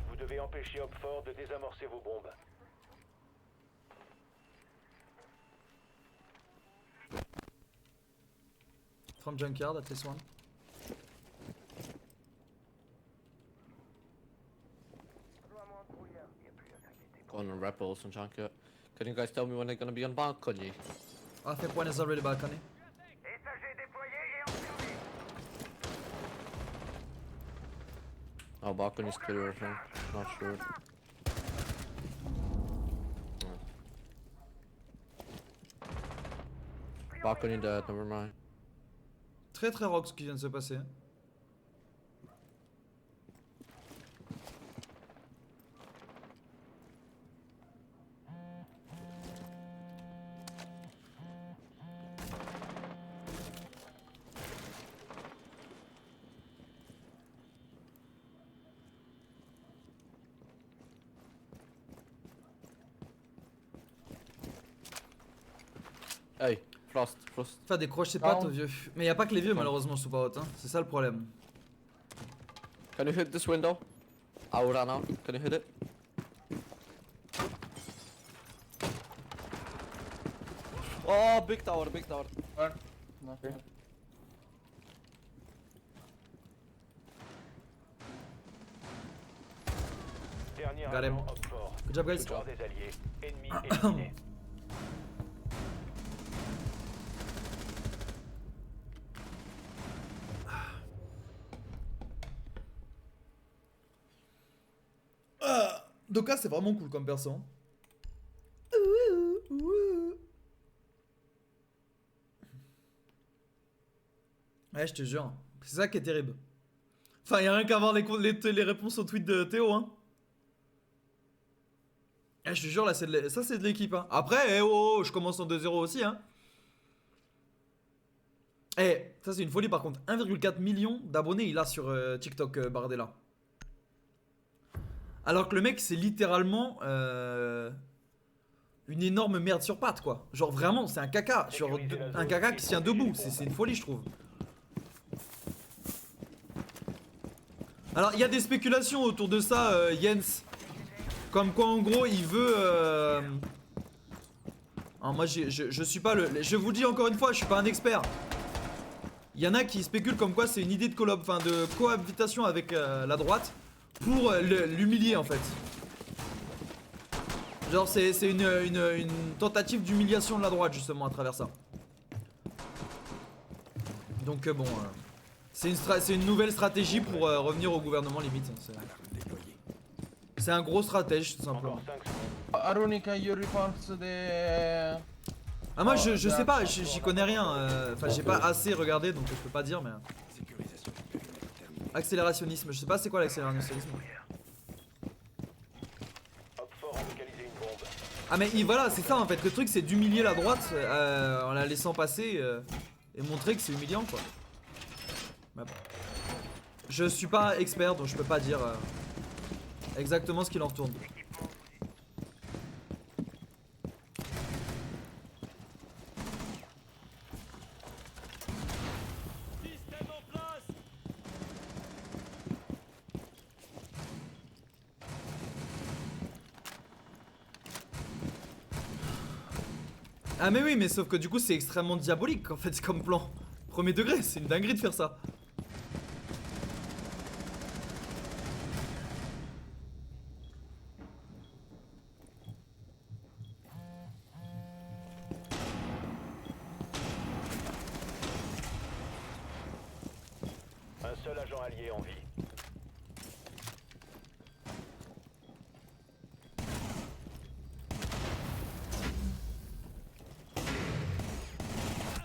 Vous devez empêcher Hopford de désamorcer vos bombes. From Junkyard, at least one. Going on Rebels and Junkyard. Can you guys tell me when they're gonna be on balcony? I think one is already balcony. Étagers déployés et en survie. Oh, balcony's clear, I think. Not sure. Balcony dead, never mind. Très très rock ce qui vient de se passer. Hey, Frost. Enfin, décroche ses pattes, vieux. Mais y a pas que les vieux, malheureusement, sous pas hein. C'est ça le problème. Can you hit this window? I will run out. Can you hit it? Oh, big tower, big tower. Dernier Got him. agent Op 4. Good job, guys. Victoire des alliés. Ennemi éliminé. Doka, c'est vraiment cool comme perso. Ouais, je te jure. C'est ça qui est terrible. Enfin, y'a rien qu'à voir les réponses aux tweets de Théo, hein. Eh, je te jure, là, ça, c'est de l'équipe, hein. Après, je commence en 2-0 aussi, hein. Eh, ça, c'est une folie, par contre. 1,4 million d'abonnés, il a sur TikTok, Bardella. Alors que le mec, c'est littéralement une énorme merde sur pattes, quoi. Genre, vraiment, c'est un caca. Un caca qui se tient debout. C'est une folie, je trouve. Alors, il y a des spéculations autour de ça, Jens. Comme quoi, en gros, il veut... Alors, moi, je suis pas le... Je vous dis encore une fois, je suis pas un expert. Il y en a qui spéculent comme quoi c'est une idée de cohabitation avec la droite pour l'humilier, en fait. Genre, c'est une tentative d'humiliation de la droite, justement, à travers ça. Donc, bon... c'est une nouvelle stratégie pour revenir au gouvernement, limite. C'est un gros stratège, tout simplement. Encore 5 secondes. Aruni, can you report the... Ah, moi, je sais pas, j'y connais rien. Enfin, j'ai pas assez regardé, donc je peux pas dire, mais... Accélérationnisme, je sais pas c'est quoi l'accélérationnisme. Op 4 a localisé une bombe. Ah, mais voilà, c'est ça en fait. Le truc, c'est d'humilier la droite en la laissant passer et montrer que c'est humiliant, quoi. Mais bon. Je suis pas expert, donc je peux pas dire exactement ce qu'il en retourne. Ah mais oui, mais sauf que du coup c'est extrêmement diabolique en fait comme plan. Premier degré, c'est une dinguerie de faire ça. Un seul agent allié en vie.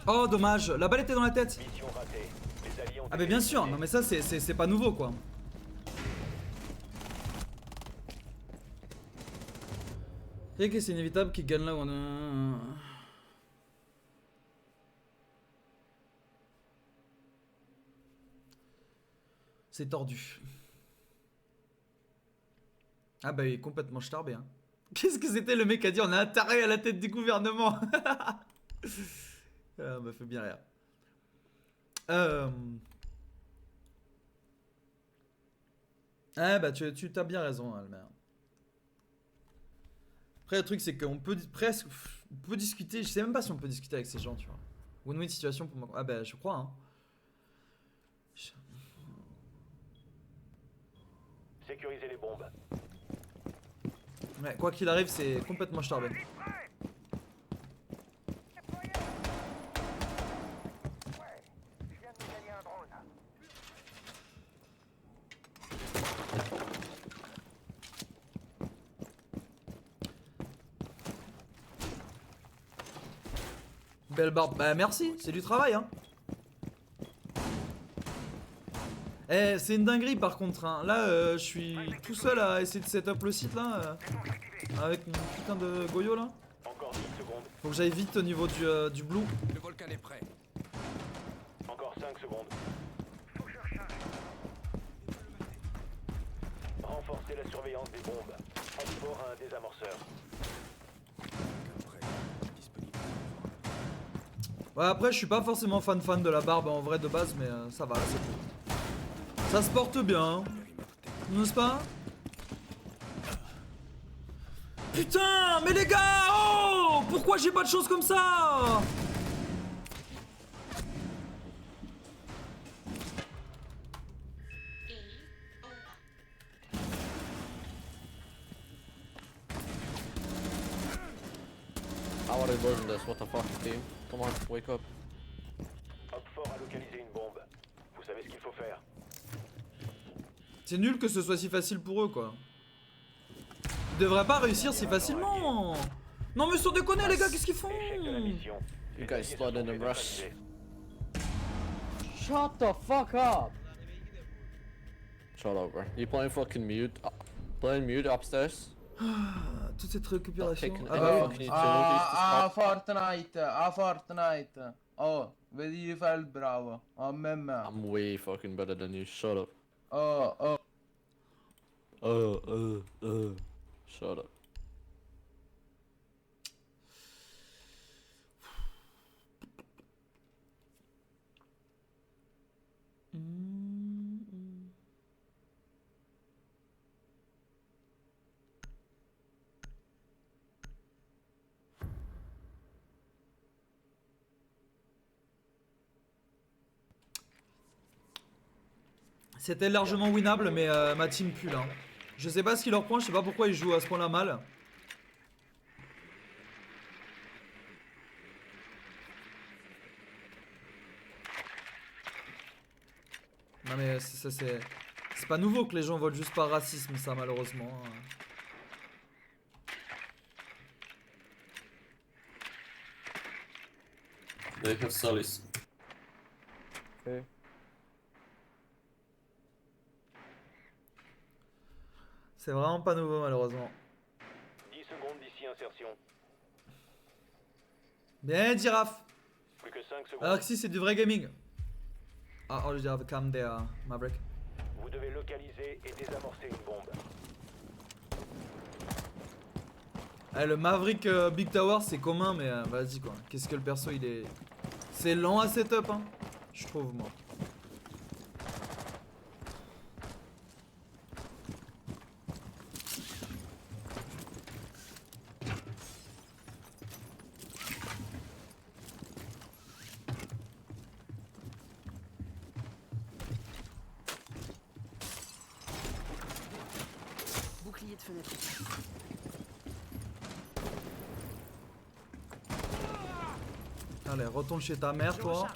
Oh dommage, la balle était dans la tête. Mission ratée. Les alliés ont Ah mais bien sûr, non mais ça c'est pas nouveau quoi. C'est que c'est inévitable qu'il gagne là où on a... C'est tordu. Ah bah il est complètement starbé hein. Qu'est-ce que c'était le mec qui a dit on a un taré à la tête du gouvernement. Ah, m'a fait bien rire. Ah bah tu t'as bien raison Almer. Après le truc c'est qu'on peut presque... On peut discuter, je sais même pas si on peut discuter avec ces gens tu vois. Win-win situation pour moi. Ah bah je crois hein. Sécuriser les bombes. Ouais, quoi qu'il arrive c'est complètement starbé. Je viens de me gagner un drone. Belle barbe, bah merci, c'est du travail hein. Eh, c'est une dinguerie par contre hein. Là je suis tout seul à essayer de setup le site là avec mon putain de Goyo là. Encore 10 secondes. Faut que j'aille vite au niveau du blue. Le volcan est prêt. Encore 5 secondes. Faut que je recharge. Renforcer la surveillance des bombes. Transport à un désamorceur. Ouais après je suis pas forcément fan de la barbe en vrai de base mais ça va là c'est cool. Ça se porte bien hein. N'est-ce pas? Putain mais les gars oh pourquoi j'ai pas de choses comme ça? not what I learned this. What the fuck, team? Come on, wake up. Op fort a localisé une bombe. Vous savez ce qu'il faut faire. C'est nul que ce soit si facile pour eux quoi. Ils devraient pas réussir si facilement. Non mais sans déconner les gars, qu'est-ce qu'ils font? Échec de la mission. You guys slid in and rush. Shut the fuck up! Shut up, bro. You playing fucking mute? Playing mute upstairs? Toute cette récupération. Taking Ah any bah fucking utilities to stop. Fortnite! Oh, vedi di fare il bravo. Oh, me. I'm way fucking better than you. Shut up. Oh. Shut up. C'était largement winnable, mais ma team pue là. Je sais pas ce qui leur prend, je sais pas pourquoi ils jouent à ce point là mal. Non mais ça c'est pas nouveau que les gens votent juste par racisme ça malheureusement. They have Solis. Okay. C'est vraiment pas nouveau malheureusement. 10 secondes d'ici insertion. Bien girafe. Plus que 5 secondes. Alors que si c'est du vrai gaming. Ah, oh, je have calm there, Maverick. Vous devez localiser et désamorcer une bombe. Eh, le Maverick Big Tower c'est commun mais vas-y quoi. Qu'est-ce que le perso il est... C'est lent à setup hein. Je trouve moi. Bouclier de fenêtre. Allez, retourne chez ta mère toi.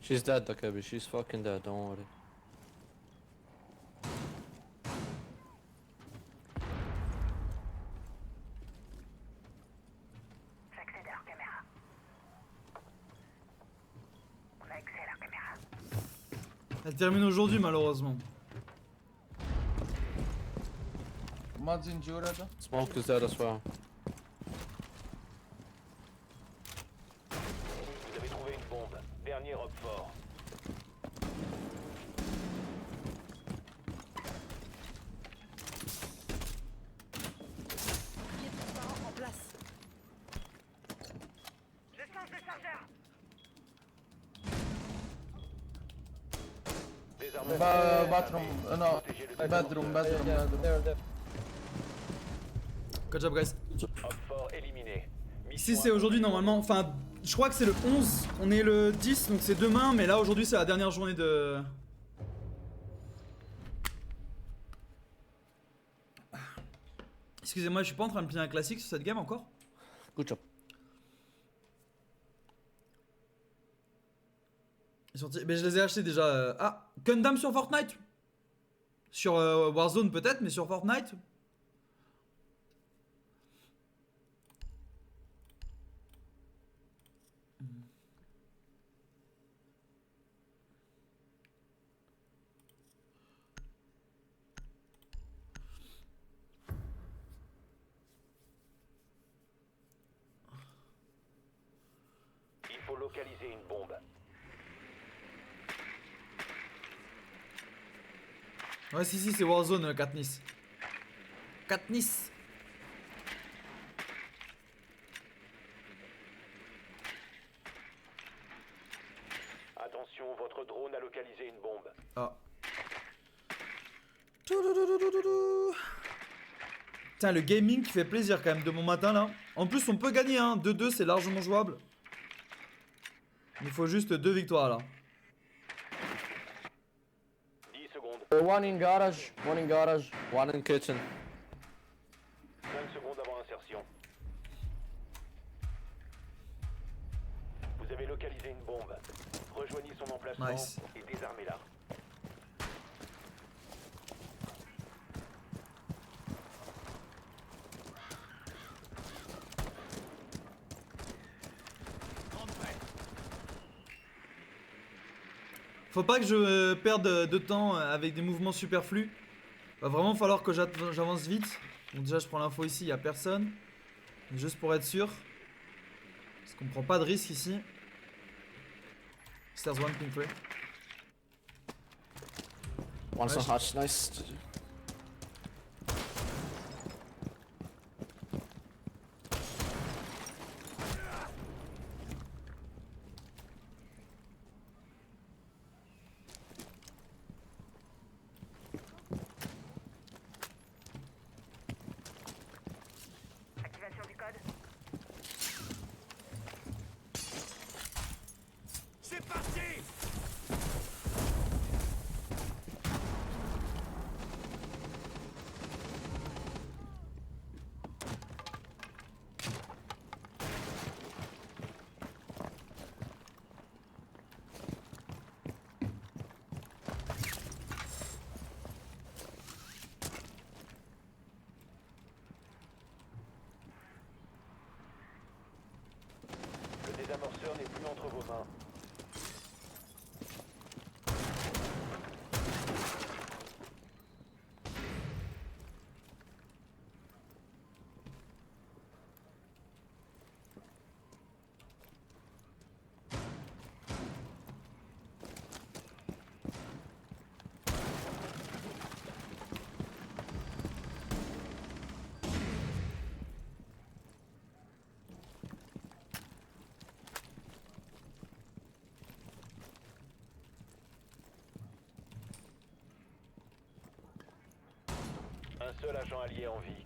She's dead, Dakabi. She's fucking dead. Don't worry. J'accède à leur caméra. On a accès à leur caméra. Elle termine aujourd'hui malheureusement. Smoke is dead as well. Vous avez trouvé une bombe. Dernier op fort. Bouclier transparent en place. Je change de chargeur. Désarmement. Bathroom, no, Protégez le bedroom. Good job guys. Op fort éliminé. Ici c'est aujourd'hui normalement, enfin je crois que c'est le 11, on est le 10 donc c'est demain mais là aujourd'hui c'est la dernière journée de... Excusez-moi je suis pas en train de plier un classique sur cette game encore. Good job. Mais je les ai achetés déjà. Ah, Gundam sur Fortnite. Sur Warzone peut-être mais sur Fortnite. Il faut localiser une bombe. Ouais si c'est Warzone Katniss. Katniss. localisé une bombe. Ah. Toudoudoudoudou. Putain, le gaming qui fait plaisir quand même de mon matin là. En plus, on peut gagner, hein. 2-2, c'est largement jouable. Il faut juste 2 victoires là. 10 secondes. One in garage, One in kitchen. 5 secondes avant insertion. Vous avez localisé une bombe. Rejoignez son emplacement Nice. et désarmez-la. Faut pas que je perde de temps avec des mouvements superflus. Va vraiment falloir que j'avance vite. Donc déjà je prends l'info ici, y a personne. Juste pour être sûr. Parce qu'on prend pas de risque ici. Stairs 1, ping 3. One's on hatch, nice. Activation du code. C'est parti! Le désamorceur n'est plus entre vos mains. Un seul agent allié en vie.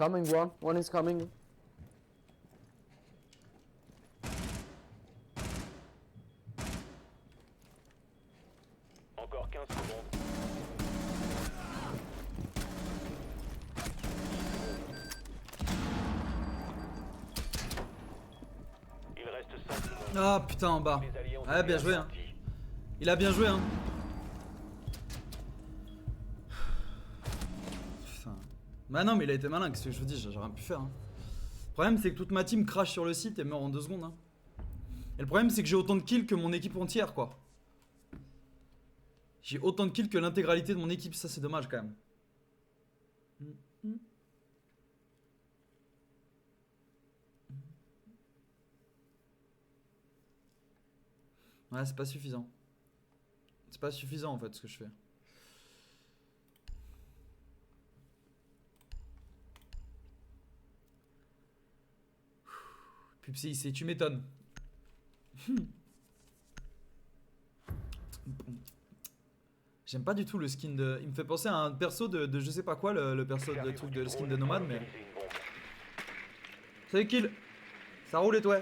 coming one is coming. Encore 15 secondes. Il reste 5 secondes. Ah putain en bas. Les alliés ont Ah été bien joué hein. avertis. Il a bien joué hein. Putain. Bah non mais il a été malin, qu'est-ce que je vous dis, j'ai rien pu faire hein. Le problème c'est que toute ma team crash sur le site et meurt en 2 secondes hein. Et le problème c'est que j'ai autant de kills que mon équipe entière quoi. J'ai autant de kills que l'intégralité de mon équipe, ça c'est dommage quand même. Ouais, c'est pas suffisant. C'est pas suffisant en fait ce que je fais. Pupsi, c'est tu m'étonnes. J'aime pas du tout le skin de... Il me fait penser à un perso de je sais pas quoi, le perso de truc de le skin de Nomade, mais... Salut kill. Ça roule et toi?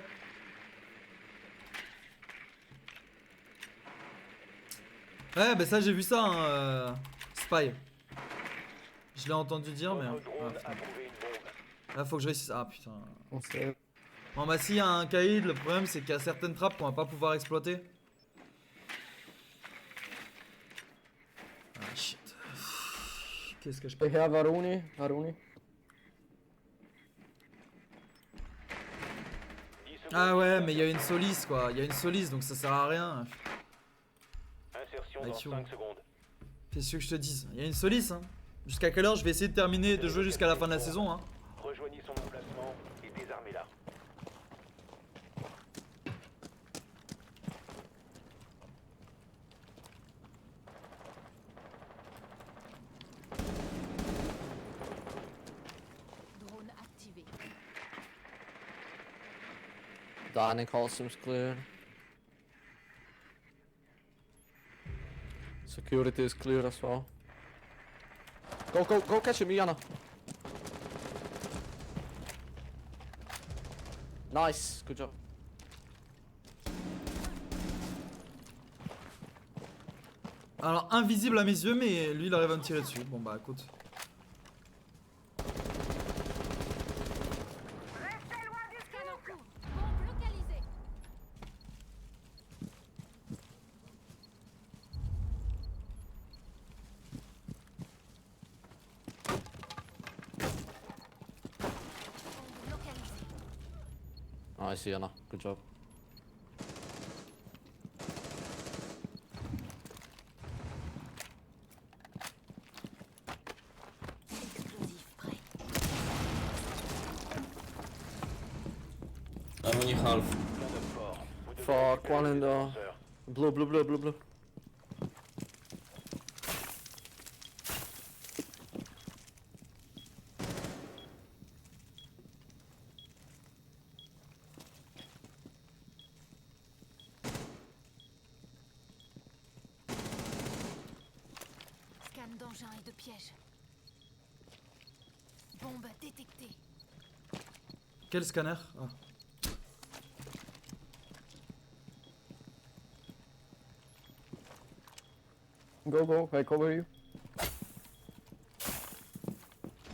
Ouais bah ça j'ai vu ça hein, Spy. Je l'ai entendu dire mais... Votre drone Ah, a trouvé une bombe. là faut que je réussisse... Ah putain... On sait. Bon bah s'il y a un Kaïd, le problème c'est qu'il y a certaines trappes qu'on va pas pouvoir exploiter. Ah shit. Qu'est-ce que je peux... They have Haruni. 10 secondes. Ah ouais mais il y a une Solis quoi, il y a une Solis donc ça sert à rien. Insertion Avec dans you. 5 secondes. Qu'est-ce que je te dise? Il y a une Solis hein. Jusqu'à quelle heure je vais essayer de terminer de jouer jusqu'à la fin de la saison hein. Rejoignez son emplacement et désarmez-la. Drone activé. Dining hall seems clear. Security is clear as well. Go catch him, Yana. Nice, good job. Alors invisible à mes yeux mais lui il arrive à me tirer dessus. Bon bah écoute. Scan en cours. Bombe localisée. Bombe localisée. Nice, Yana, good job. Explosif prêt. I'm only half. Plein de fort. Vous devez Fuck, récupérer one in les the... défenseurs. Blue. Scan d'engins et de pièges. Bombe détectée. Quel scanner ah. Go, I cover you.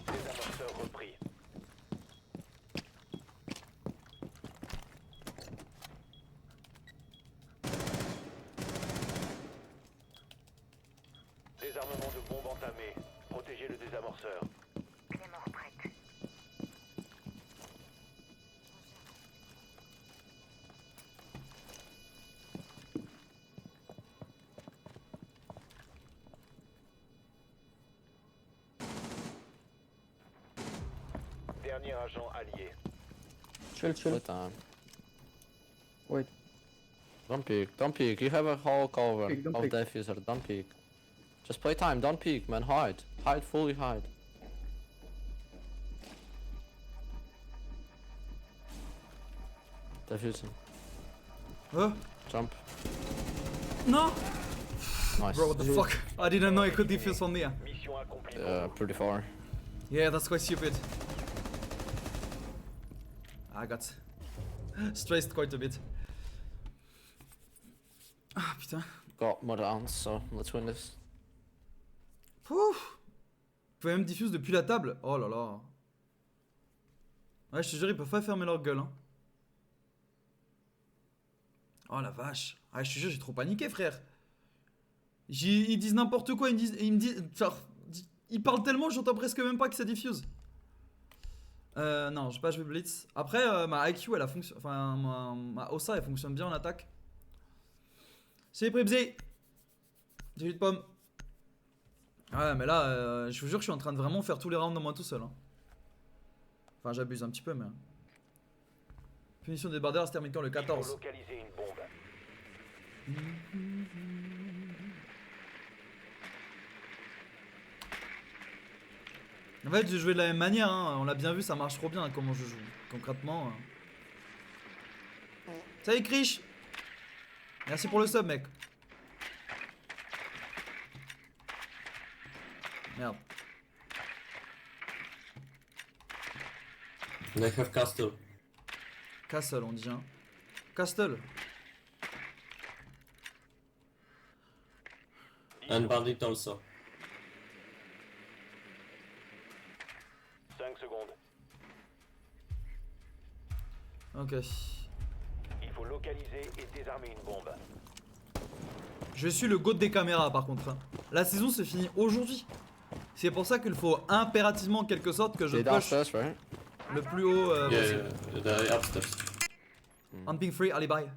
Désamorceur repris. Désarmement de bombe entamé. Protégez le désamorceur. Clément prête. Dernier agent allié. Chill. Good time. Wait. Don't peek. You have a whole cover Peek, don't of peek. diffuser, don't peek. Just play time, don't peek, man, hide. Fully hide. Diffusing. Oh Jump. non. Nice. Bro what the fuck. I didn't know I could defuse on there. Mission accomplie. Pretty far. Yeah that's quite stupid. I got stressed quite a bit. Ah putain. Got more rounds, so let's win this. Pouf. Vous pouvez même diffuse depuis la table. Oh là là. Ouais je te jure ils peuvent pas fermer leur gueule hein. Oh la vache. Ah je te jure j'ai trop paniqué frère. Ils disent n'importe quoi, ils me disent... Genre, ils parlent tellement j'entends presque même pas que ça diffuse. Non j'ai pas joué Blitz. Après ma IQ elle a fonctionné... Enfin ma OSA elle fonctionne bien en attaque. C'est Pribzi. 18 pommes. Ouais mais là je vous jure que je suis en train de vraiment faire tous les rounds dans moi tout seul hein. Enfin j'abuse un petit peu mais... Punition des bardeurs se termine quand le Il faut 14. localiser une bombe. En fait j'ai joué de la même manière hein. On l'a bien vu ça marche trop bien hein, comment je joue. Concrètement Salut Krish. Merci pour le sub mec. Merde. They have castle. Castle on dit hein. Castle. And bandit also. 5 secondes. Ok. Il faut localiser et désarmer une bombe. Je suis le goat des caméras par contre hein. La saison se finit aujourd'hui. C'est pour ça qu'il faut impérativement en quelque sorte que je They push downstairs, right? le plus haut possible. The upstairs. On ping free, Ali bye.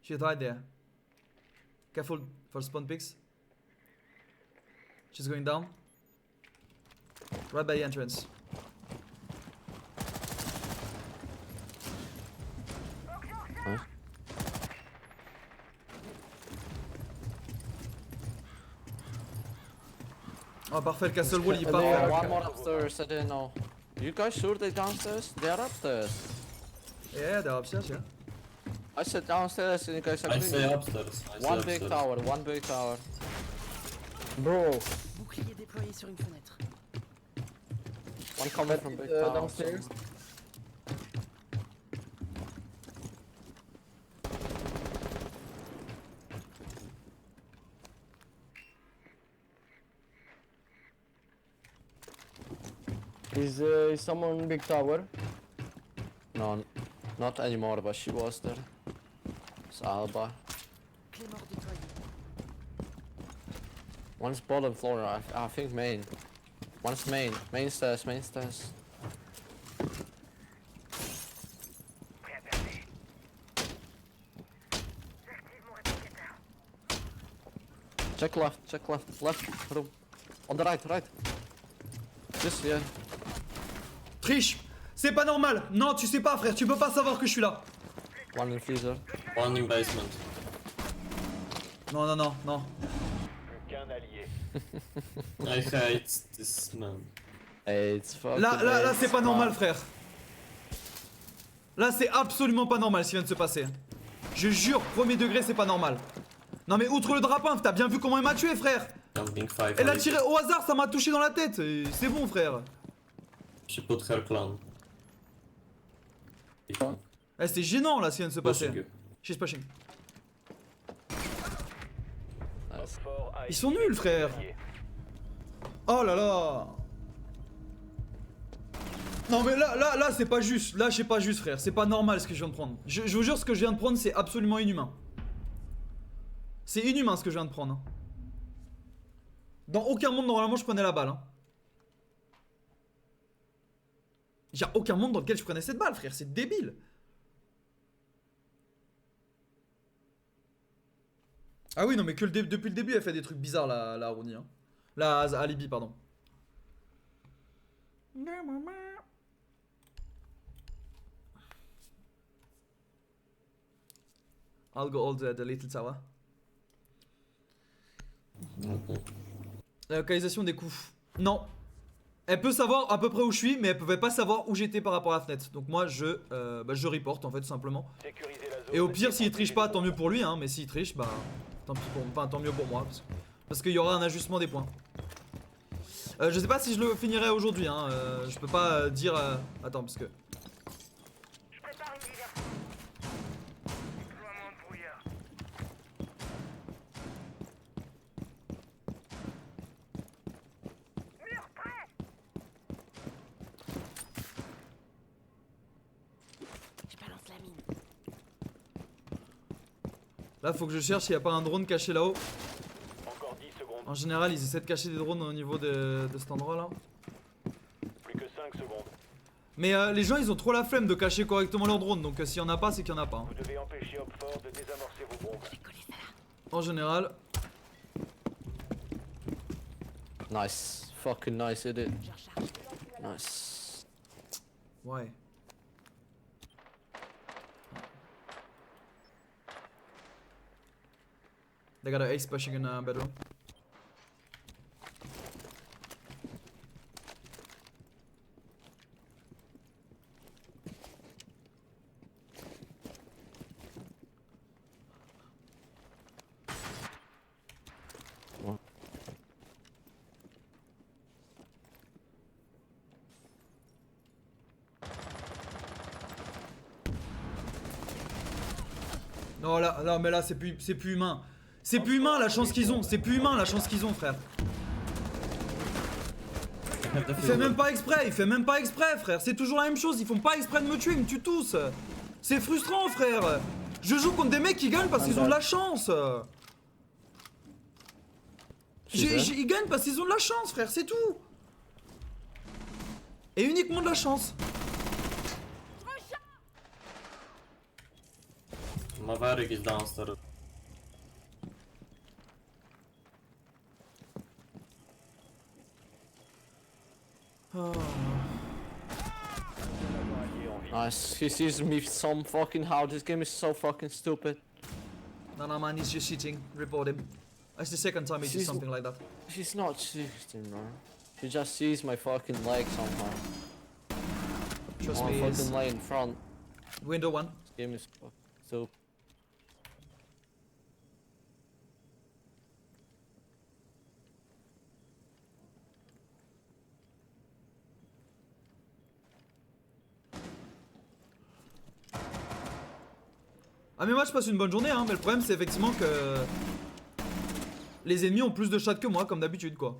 She's right there. Careful for spawn picks. She's going down. Right by the entrance. Ouais. Oh parfait, le castle wall il est There are parfait. one more upstairs, I didn't know. You guys sure they're downstairs? They are upstairs. Yeah, they're upstairs, yeah. I said downstairs and you guys I agree. say upstairs. I say One big upstairs. tower, one big tower. Bro, Bouclier déployé sur une fenêtre. One coming from big tower. downstairs. Is someone in big tower? No, not anymore, but she was there. It's Alba. Clé mort déployée. One's bottom floor, I think main. One's main. Main stairs, main stairs. Prêt à percer. J'active mon réplicateur. Check left room. On the right. Just yeah. Triche! C'est pas normal! Non, tu sais pas, frère, tu peux pas savoir que je suis là! One in freezer. One in basement. Non, non, non, non. Plus qu'un allié. I hate this man. Hey, it's fucking. Là, c'est pas normal, frère. Là, c'est absolument pas normal ce qui vient de se passer. Je jure, premier degré, c'est pas normal. Non, mais outre le drapin, t'as bien vu comment il m'a tué, frère! Jumping 5. Elle a tiré au hasard, ça m'a touché dans la tête! Et c'est bon, frère. She put her clan. Eh, c'était gênant, là, ce qui vient de se passer. Pushing you. She's pushing. Nice. Fort a Ils sont éliminé nuls, frère. les alliés. Oh là là! Non mais là c'est pas juste, là c'est pas juste frère, c'est pas normal ce que je viens de prendre. Je vous jure ce que je viens de prendre c'est absolument inhumain. C'est inhumain ce que je viens de prendre. Hein. Dans aucun monde normalement je prenais la balle. Hein. Y'a aucun monde dans lequel je prenais cette balle frère, c'est débile. Ah oui non mais que depuis le début elle fait des trucs bizarres la Rooney. Hein. La Alibi pardon. I'll go hold the little tower. La localisation des coups. Non. Elle peut savoir à peu près où je suis, mais elle pouvait pas savoir où j'étais par rapport à la fenêtre. Donc moi je reporte en fait tout simplement. Sécuriser la zone. Et au pire s'il triche pas tant mieux pour lui hein, mais s'il triche bah tant pis pour, enfin, tant mieux pour moi parce qu'il y aura un ajustement des points. Je sais pas si je le finirai aujourd'hui hein, je peux pas dire attends parce que Je prépare une diversion. Déploiement de brouillard. Mur prêt. Je balance la mine. là faut que je cherche s'il y a pas un drone caché là-haut. Encore 10 secondes. En général ils essaient de cacher des drones au niveau de cet endroit là. Plus que 5 secondes. Mais les gens ils ont trop la flemme de cacher correctement leurs drones donc s'il y en a pas c'est qu'il y en a pas. Hein. Vous devez empêcher Hopfort de désamorcer vos bombes. En général. Nice. Fucking nice, it. Je recharge. Nice. Ouais. They got an ace pushing in a bedroom. Non là mais là c'est plus humain. C'est plus humain la chance qu'ils ont, c'est plus humain la chance qu'ils ont frère. Il fait même pas exprès frère, c'est toujours la même chose, ils font pas exprès de me tuer, ils me tuent tous. C'est frustrant frère. Je joue contre des mecs qui gagnent parce qu'ils ont de la chance. Ils gagnent parce qu'ils ont de la chance frère, c'est tout. Et uniquement de la chance. Maverick is downstairs. Oh. Nice. He sees me somehow. This game is so fucking stupid. No, man, he's just cheating. Report him. That's the second time he did She's- something like that. She's not cheating, man. She just sees my fucking leg somehow. Trust One me, fucking it's leg in front. window one. This game is fucking stupid. Ah mais moi je passe une bonne journée hein, mais le problème c'est effectivement que les ennemis ont plus de chatte que moi comme d'habitude quoi.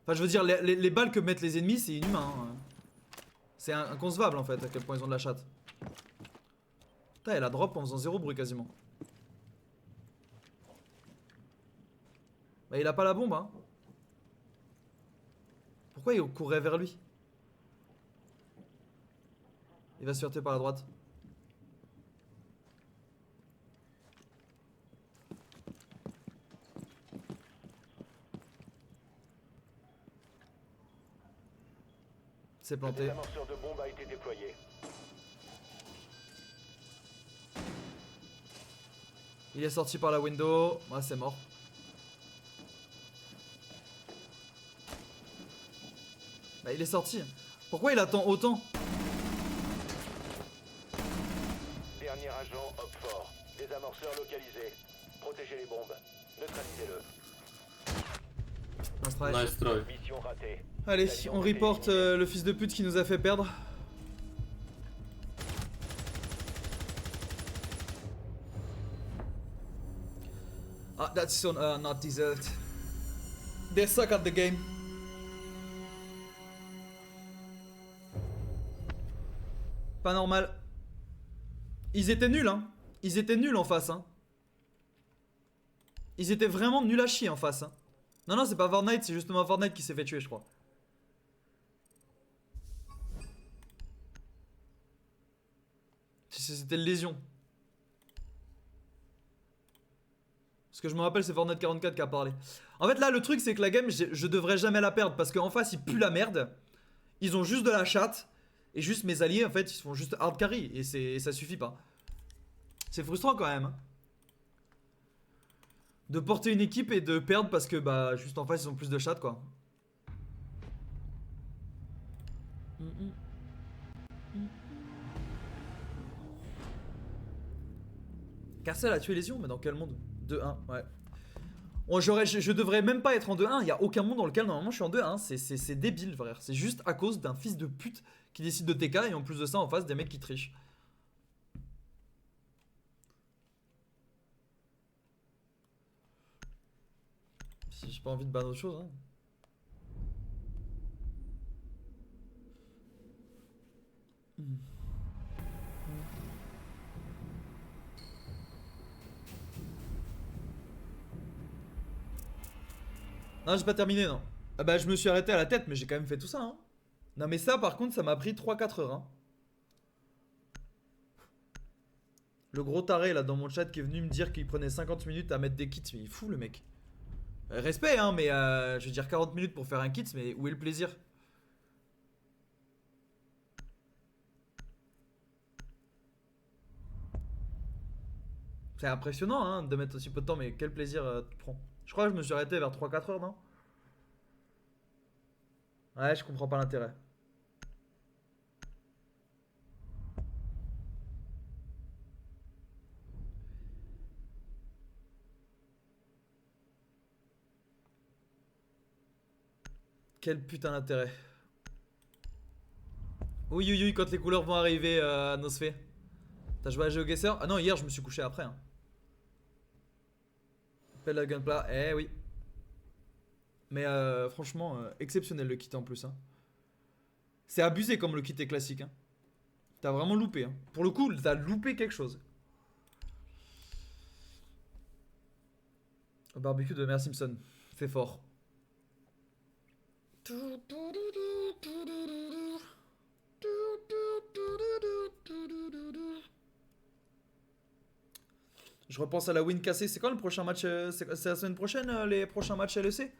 Enfin je veux dire les balles que mettent les ennemis c'est inhumain hein. C'est inconcevable en fait à quel point ils ont de la chatte. Putain elle a drop en faisant zéro bruit quasiment. Bah il a pas la bombe hein. Pourquoi il courrait vers lui? Il va se faire tuer par la droite. C'est Le planté. désamorceur de bombe a été déployé. Il est sorti par la window. Ouais, c'est mort. Bah, il est sorti. Pourquoi il attend autant? Dernier agent, Hop fort. Désamorceur localisé. Protégez les bombes. Neutralisez-le. Nice try. Nice try. Mission ratée. Allez, on reporte le fils de pute qui nous a fait perdre. Ah, that's so not deserved. They suck at the game. Pas normal. Ils étaient nuls, hein. Ils étaient nuls en face, hein. Ils étaient vraiment nuls à chier en face, hein. Non, non, c'est pas Fortnite, c'est justement Fortnite qui s'est fait tuer, je crois. C'était le Lésion. Ce que je me rappelle, c'est Fortnite 44 qui a parlé. En fait, là, le truc, c'est que la game, je devrais jamais la perdre. Parce qu'en face, ils puent la merde. Ils ont juste de la chatte. Et juste mes alliés, en fait, ils font juste hard carry. Et ça suffit pas. C'est frustrant quand même. Hein. De porter une équipe et de perdre parce que, bah, juste en face, ils ont plus de chatte, quoi. Carcel a tué Lésion, mais dans quel monde? 2-1, ouais. Bon, je devrais même pas être en 2-1, il y a aucun monde dans lequel normalement je suis en 2-1, c'est débile frère. C'est juste à cause d'un fils de pute qui décide de TK et en plus de ça en face des mecs qui trichent. Si j'ai pas envie de ban autre chose hein. Non, j'ai pas terminé, non. Ah bah, je me suis arrêté à la tête, mais j'ai quand même fait tout ça, hein. Non, mais ça, par contre, ça m'a pris 3-4 heures, hein. Le gros taré, là, dans mon chat, qui est venu me dire qu'il prenait 50 minutes à mettre des kits, mais il est fou, le mec. Respect, hein, mais je veux dire 40 minutes pour faire un kit, mais où est le plaisir? C'est impressionnant, hein, de mettre aussi peu de temps, mais quel plaisir tu prends? Je crois que je me suis arrêté vers 3-4 heures, non? Ouais, je comprends pas l'intérêt. Quel putain d'intérêt. Oui, oui, oui, quand les couleurs vont arriver à Nosfe. T'as joué à GeoGuessr? Ah non, hier je me suis couché après. Hein. Appelle la gunpla, eh oui. Mais franchement, exceptionnel le kit en plus. Hein. C'est abusé comme le kit est classique. Hein. T'as vraiment loupé. Hein. Pour le coup, t'as loupé quelque chose. Au barbecue de Mère Simpson. C'est fort. Je repense à la win cassée. C'est quand le prochain match? C'est la semaine prochaine les prochains matchs LEC?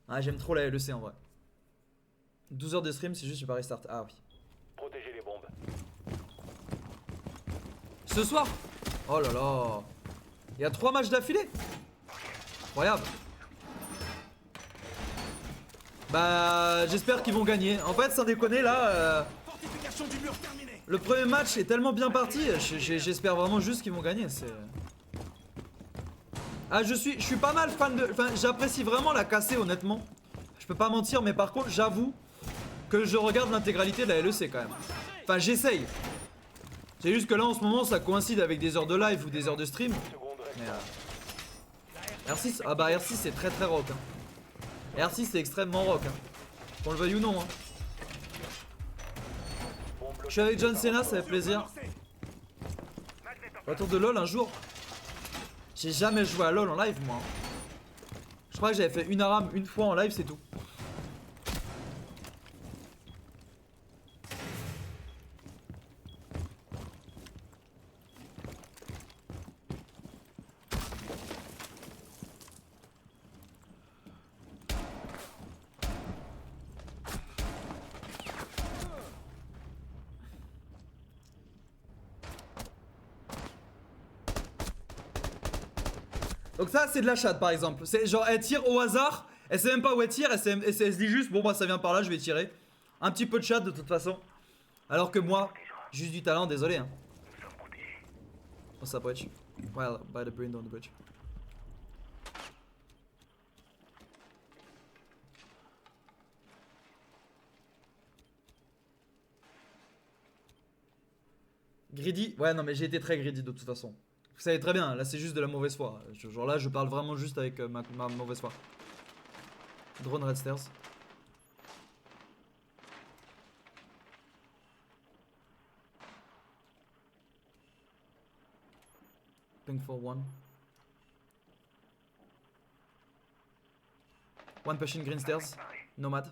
Ah, j'aime trop la LEC en vrai. 12 heures de stream, c'est juste j'ai pas restart. Ah oui. Protégez les bombes. Ce soir? Oh là là. Il y a 3 matchs d'affilée. Incroyable. Bah j'espère qu'ils vont gagner. En fait sans déconner là le premier match est tellement bien parti. J'espère vraiment juste qu'ils vont gagner. C'est... Ah je suis pas mal fan de... Enfin j'apprécie vraiment la cassée honnêtement. Je peux pas mentir mais par contre j'avoue que je regarde l'intégralité de la LEC quand même. Enfin j'essaye. C'est juste que là en ce moment ça coïncide avec des heures de live ou des heures de stream. Mais R6, ah bah R6 c'est très rock hein. R6 c'est extrêmement rock hein. Qu'on le veuille ou non hein. Je suis avec John Cena, ça fait plaisir. Retour de LoL un jour. J'ai jamais joué à LoL en live moi. Je crois que j'avais fait une ARAM une fois en live, c'est tout. Donc ça c'est de la chatte par exemple. C'est genre elle tire au hasard. Elle sait même pas où elle tire. Elle se dit juste bon bah ça vient par là je vais tirer. Un petit peu de chat de toute façon. Alors que moi juste du talent désolé hein. What's up bridge? Well by the brain on the bridge. Greedy? Ouais non mais j'ai été très greedy de toute façon. Vous savez très bien, là c'est juste de la mauvaise foi. Genre là je parle vraiment juste avec ma mauvaise foi. Drone red stairs. Ping for one. One pushing green stairs. Nomad.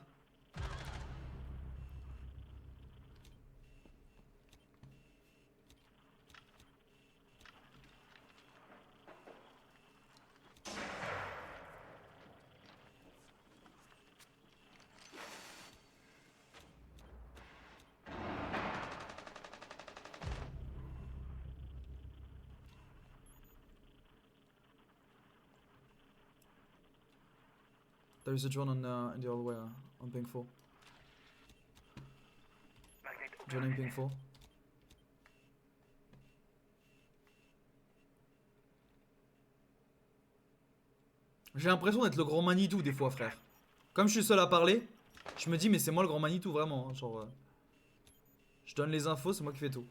There is a drone on in the hallway on ping 4. Drone in ping 4. J'ai l'impression d'être le grand Manitou des fois frère. Comme je suis seul à parler, je me dis mais c'est moi le grand Manitou vraiment. Hein, genre je donne les infos, c'est moi qui fais tout.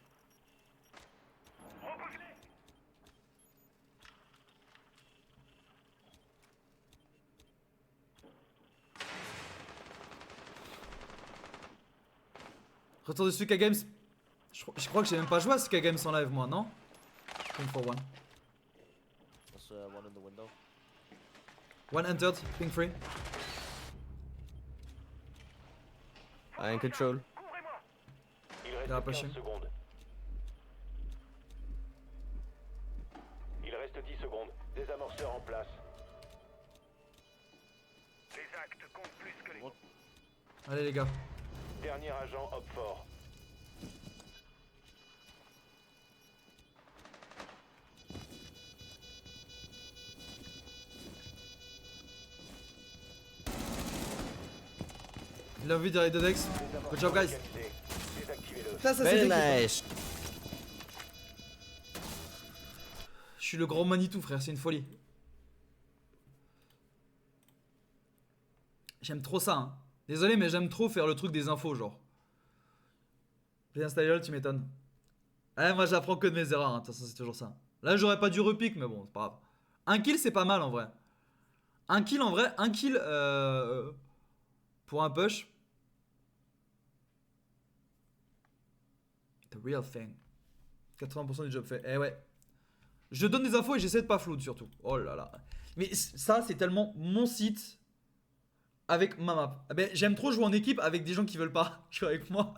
Retour de Suka Games. Je crois que j'ai même pas joué à Suka Games en live moi, non? Ping for one. There's one in the window. One entered, ping 3. I in control. Il reste Là, 15 pushing. secondes. Il reste 10 secondes. Des amorceurs en place. Les actes comptent plus que les... Allez les gars. Dernier agent hop fort. Il a envie de de Dex. Good job guys. Désactivez-le. Ça c'est Very l'équipe. nice. Je suis le grand Manitou frère, c'est une folie. J'aime trop ça hein. Désolé mais j'aime trop faire le truc des infos genre. J'ai installé LOL, tu m'étonnes. Ouais moi j'apprends que de mes erreurs hein. De toute façon c'est toujours ça. Là j'aurais pas dû repique mais bon c'est pas grave. Un kill c'est pas mal en vrai. Un kill en vrai, un kill pour un push. The real thing. 80% du job fait. Eh ouais. Je donne des infos et j'essaie de pas floud surtout. Oh là là. Mais ça c'est tellement mon site avec ma map. Ah ben, j'aime trop jouer en équipe avec des gens qui veulent pas jouer avec moi.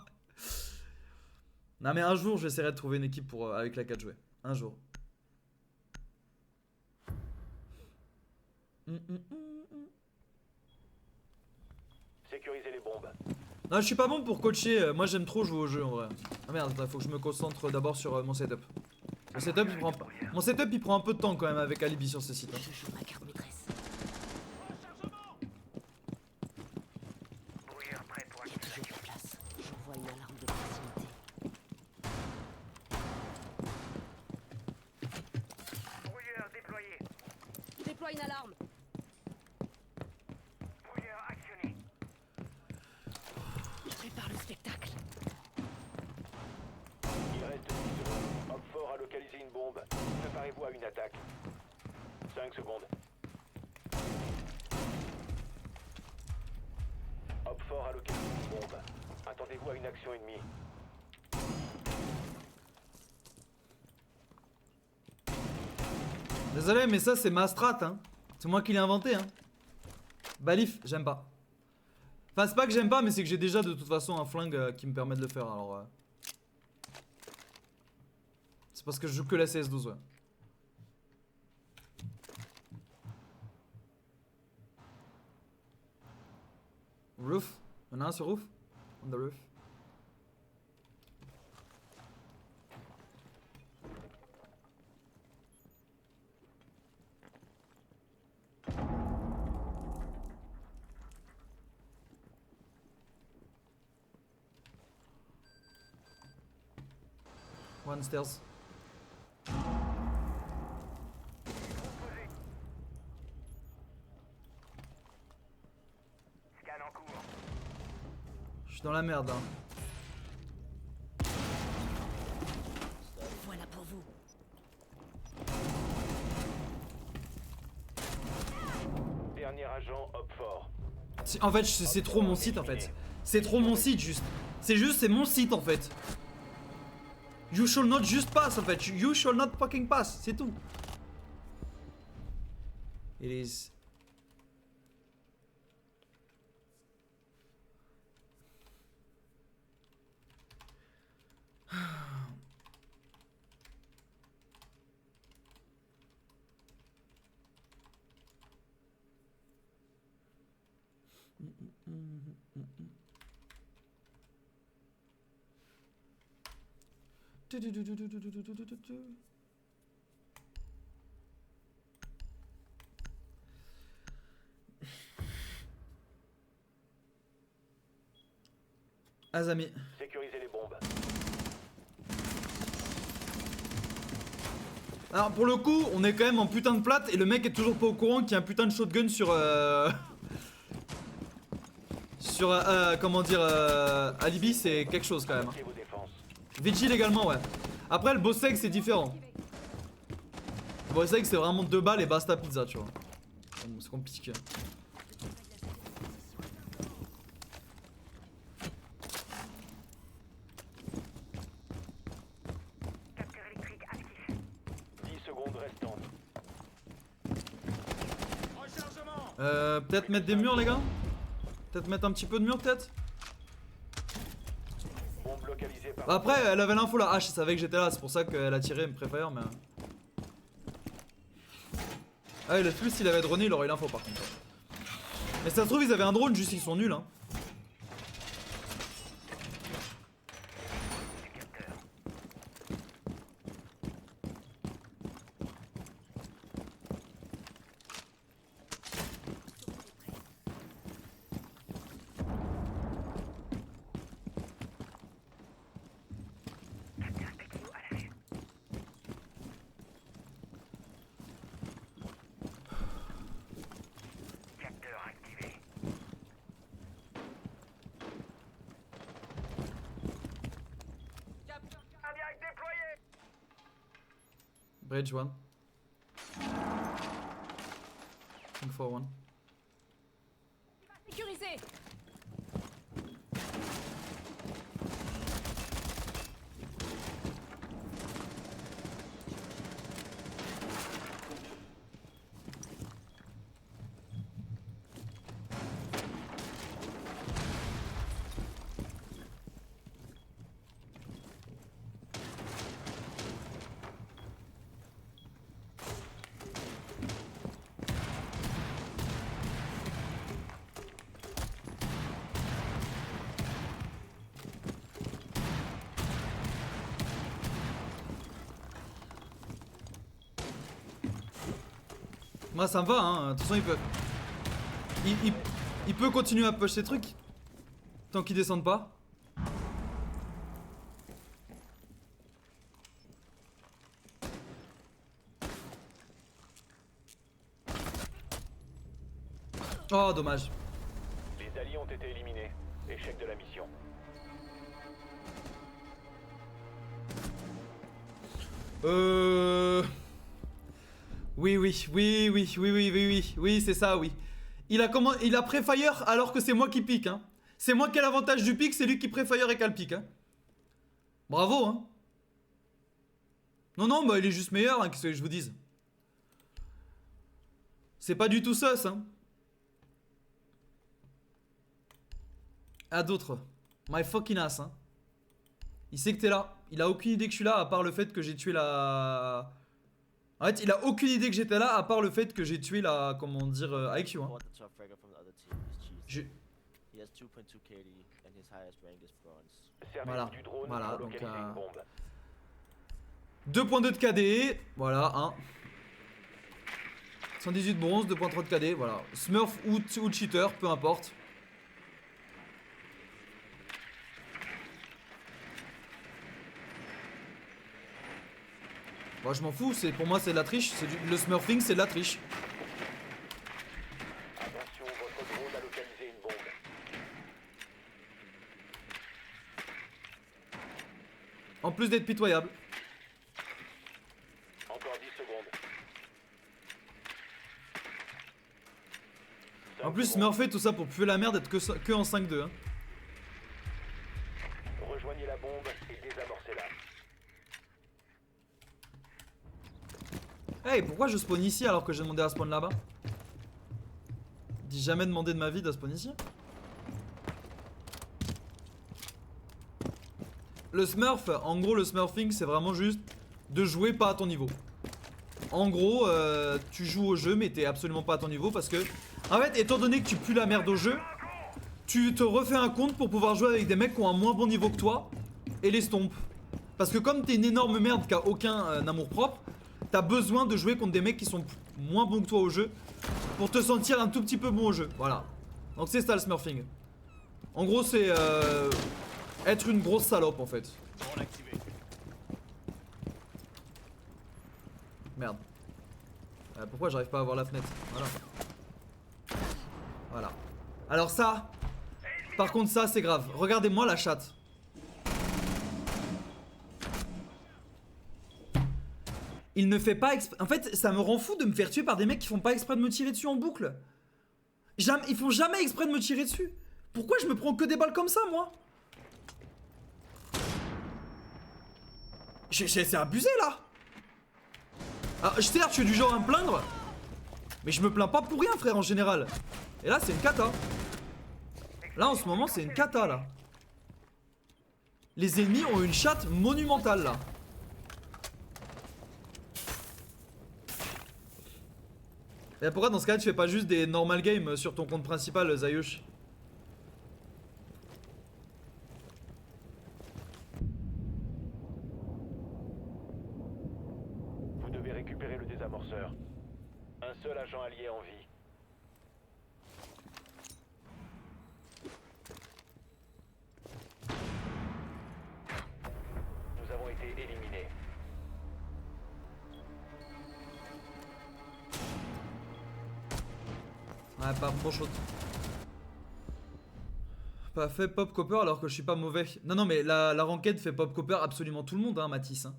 Non mais un jour j'essaierai de trouver une équipe pour, avec laquelle jouer. Un jour. Sécurisez les bombes. Non, je suis pas bon pour coacher. Moi, j'aime trop jouer au jeu en vrai. Ah merde, attends, faut que je me concentre d'abord sur mon setup. Mon setup, il prend un peu de temps quand même avec Alibi sur ce site. Hein. Je joue ma carte maîtresse. Brouilleur prêt pour Il y a toujours de la place. J'envoie une alarme de proximité. Brouilleur déployé. Déploie une alarme. Brouilleur actionné. Je prépare le spectacle. Il reste 10 secondes. Homme fort a localisé une bombe. Préparez-vous à une attaque. 5 secondes. Homme fort a localisé une bombe. Attendez-vous à une action ennemie. Désolé, mais ça, c'est ma strat. Hein. C'est moi qui l'ai inventé. Hein. Balif, j'aime pas. Enfin, c'est pas que j'aime pas, mais c'est que j'ai déjà de toute façon un flingue qui me permet de le faire. Alors. C'est parce que je joue que la CS12, ouais. Roof. On a un sur roof? On the roof. One stairs. Scan en cours. Je suis dans la merde, hein. Voilà pour vous. Dernier agent, homme fort. En fait, c'est trop mon site en fait. C'est trop mon site juste. C'est mon site en fait. You shall not just pass en fait. You shall not fucking pass. C'est tout. It is. Azami. Sécurisez les bombes. Alors pour le coup, on est quand même en putain de plate et le mec est toujours pas au courant qu'il y a un putain de shotgun sur sur comment dire Alibi, c'est quelque chose quand même. Bloquez vos défenses. Vigil également, ouais. Après le boss egg c'est différent. Le boss egg c'est vraiment 2 balles et basta pizza, tu vois. Bon, c'est compliqué. Capteur électrique actif. 10 secondes restantes. Peut-être mettre des murs les gars. Peut-être mettre un petit peu de mur peut-être. Bombe localisée par... Bah, après elle avait l'info la hache, elle savait que j'étais là, c'est pour ça qu'elle a tiré, me préfère mais... Ah oui, le plus s'il avait droné il aurait eu l'info par contre. Mais ça se trouve ils avaient un drone, juste ils sont nuls hein. Capteur spectro à l'affût. Capteur activé. Capteur cardiaque déployé. Bridge one. Think for one. Sécurisé. Moi ça me va hein, de toute façon il peut... Il peut continuer à push ses trucs. Tant qu'ils descendent pas. Oh dommage. Les alliés ont été éliminés. Échec de la mission. Oui, c'est ça, oui. Il a pré-fire alors que c'est moi qui pique, hein. C'est moi qui ai l'avantage du pic, c'est lui qui pré-fire et qui a le pic, hein. Bravo, hein. Non, bah il est juste meilleur, hein, qu'est-ce que je vous dise. C'est pas du tout sus, hein. À d'autres. My fucking ass, hein. Il sait que t'es là. Il a aucune idée que je suis là, à part le fait que j'ai tué la... En fait, il a aucune idée que j'étais là, à part le fait que j'ai tué la... Comment dire... IQ, hein. Je... Voilà, voilà, donc... 2.2 de KD, voilà, 1. 118 bronze, 2.3 de KD, voilà. Smurf ou cheater, peu importe. Bon, je m'en fous, pour moi c'est de la triche, le smurfing c'est de la triche. Attention, votre drone a localisé une bombe. En plus d'être pitoyable. Encore 10 secondes. En plus smurfer tout ça pour puer la merde, être que en 5-2 hein. Rejoignez la bombe et désamorcez-la. Hey, pourquoi je spawn ici alors que j'ai demandé à spawn là-bas? J'ai jamais demandé de ma vie de spawn ici. Le smurf, en gros le smurfing c'est vraiment juste de jouer pas à ton niveau. En gros, tu joues au jeu mais t'es absolument pas à ton niveau parce que... En fait, étant donné que tu pues la merde au jeu, tu te refais un compte pour pouvoir jouer avec des mecs qui ont un moins bon niveau que toi et les stomp. Parce que comme t'es une énorme merde qui a aucun amour propre, t'as besoin de jouer contre des mecs qui sont moins bons que toi au jeu pour te sentir un tout petit peu bon au jeu. Voilà. Donc c'est ça le smurfing. En gros c'est être une grosse salope en fait. Merde. Pourquoi j'arrive pas à voir la fenêtre? Voilà. Voilà. Alors ça, par contre ça c'est grave. Regardez-moi la chatte. Il ne fait pas exprès. En fait, ça me rend fou de me faire tuer par des mecs qui font pas exprès de me tirer dessus en boucle. Ils font jamais exprès de me tirer dessus. Pourquoi je me prends que des balles comme ça, moi? C'est abusé, là. Alors, je sais, je suis du genre à me plaindre. Mais je me plains pas pour rien, frère, en général. Et là, c'est une cata. Là, en ce moment, c'est une cata, là. Les ennemis ont une chatte monumentale, là. Et pourquoi dans ce cas-là tu fais pas juste des normal games sur ton compte principal, Zayush? Vous devez récupérer le désamorceur. Un seul agent allié en vie. Nous avons été éliminés. Ouais, pas bon shot. Pas fait pop copper alors que je suis pas mauvais. Non, mais la ranked fait pop copper absolument tout le monde, hein, Matisse. Hein.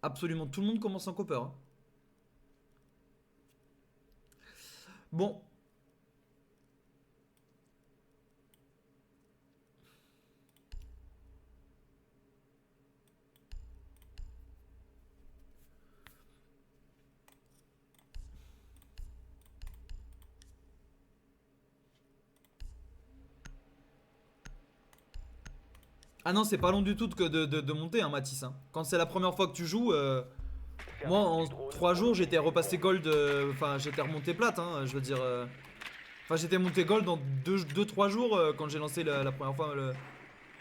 Absolument tout le monde commence en copper. Hein. Bon. Ah non, c'est pas long du tout de monter, hein, Matisse. Hein. Quand c'est la première fois que tu joues, moi en 3 jours j'étais repassé gold, enfin j'étais remonté plate, hein, je veux dire. Enfin j'étais monté gold en 2-3 jours quand j'ai lancé la première fois,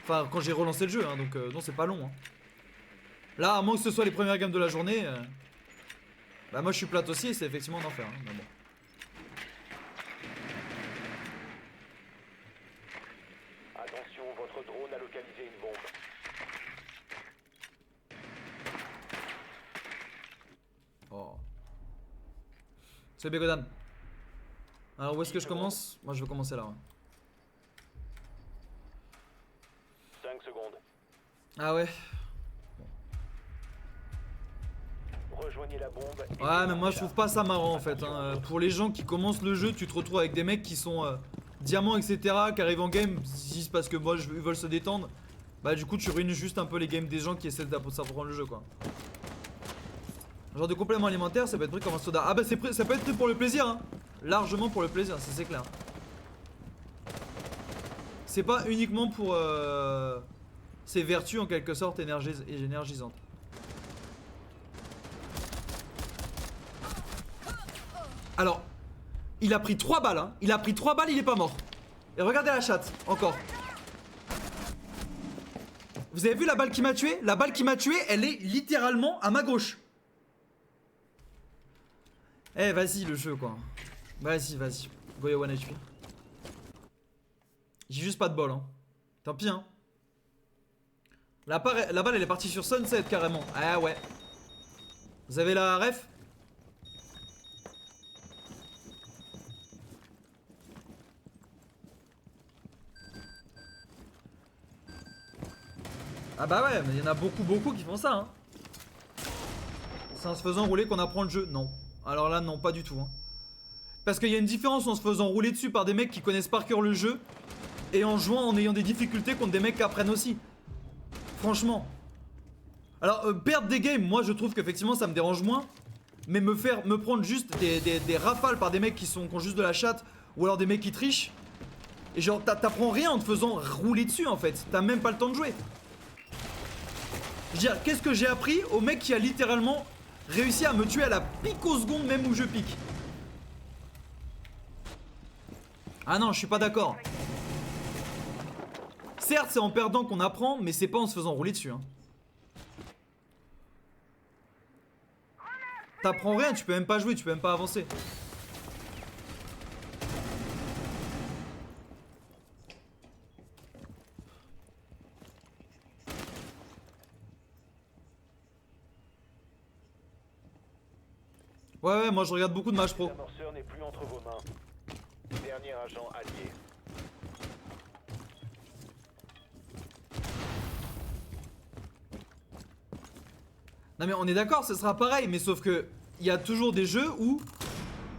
enfin quand j'ai relancé le jeu, hein, donc non c'est pas long. Hein. Là, à moins que ce soit les premières games de la journée, bah moi je suis plate aussi et c'est effectivement un enfer. Hein, mais bon. Attention, votre drone a localisé une bombe. Oh. C'est Bégodan. Alors où est-ce que je commence? Moi je vais commencer là. Ouais. 5 secondes. Ah ouais. Rejoignez la bombe. et Ouais mais moi je désarmez-la. trouve pas ça marrant en fait. Hein. Pour les gens qui commencent le jeu, tu te retrouves avec des mecs qui sont diamants etc. qui arrivent en game, juste parce que moi ils veulent se détendre. Bah du coup tu ruines juste un peu les games des gens qui essaient d'apprendre le jeu quoi. Genre de complément alimentaire, ça peut être pris comme un soda. Ah bah ça peut être pris pour le plaisir hein. Largement pour le plaisir, ça c'est clair. C'est pas uniquement pour ses vertus en quelque sorte énergisantes. Alors, il a pris 3 balles hein. Il a pris 3 balles, il est pas mort. Et regardez la chatte, encore. Vous avez vu la balle qui m'a tué? La balle qui m'a tué, elle est littéralement à ma gauche. Eh vas-y le jeu quoi. Vas-y. Goya 1 HP. J'ai juste pas de bol hein. Tant pis hein. La balle elle est partie sur Sunset carrément. Ah ouais. Vous avez la ref? Ah bah ouais, mais il y en a beaucoup qui font ça hein. C'est en se faisant rouler qu'on apprend le jeu. Non. Alors là non, pas du tout hein. Parce qu'il y a une différence en se faisant rouler dessus par des mecs qui connaissent par cœur le jeu et en jouant en ayant des difficultés contre des mecs qui apprennent aussi. Franchement. Alors perdre des games, moi je trouve qu'effectivement ça me dérange moins. Mais me prendre juste des rafales par des mecs qui ont juste de la chatte ou alors des mecs qui trichent. Et genre t'apprends rien en te faisant rouler dessus en fait. T'as même pas le temps de jouer. Je veux dire, qu'est-ce que j'ai appris au mec qui a littéralement réussi à me tuer à la picoseconde même où je pique? Ah non, je suis pas d'accord. Certes, c'est en perdant qu'on apprend, mais c'est pas en se faisant rouler dessus. Hein. T'apprends rien, tu peux même pas jouer, tu peux même pas avancer. Ouais, moi je regarde beaucoup de matchs pro. L'amorceur n'est plus entre vos mains. Dernier agent allié. Non mais on est d'accord, ce sera pareil, mais sauf que il y a toujours des jeux où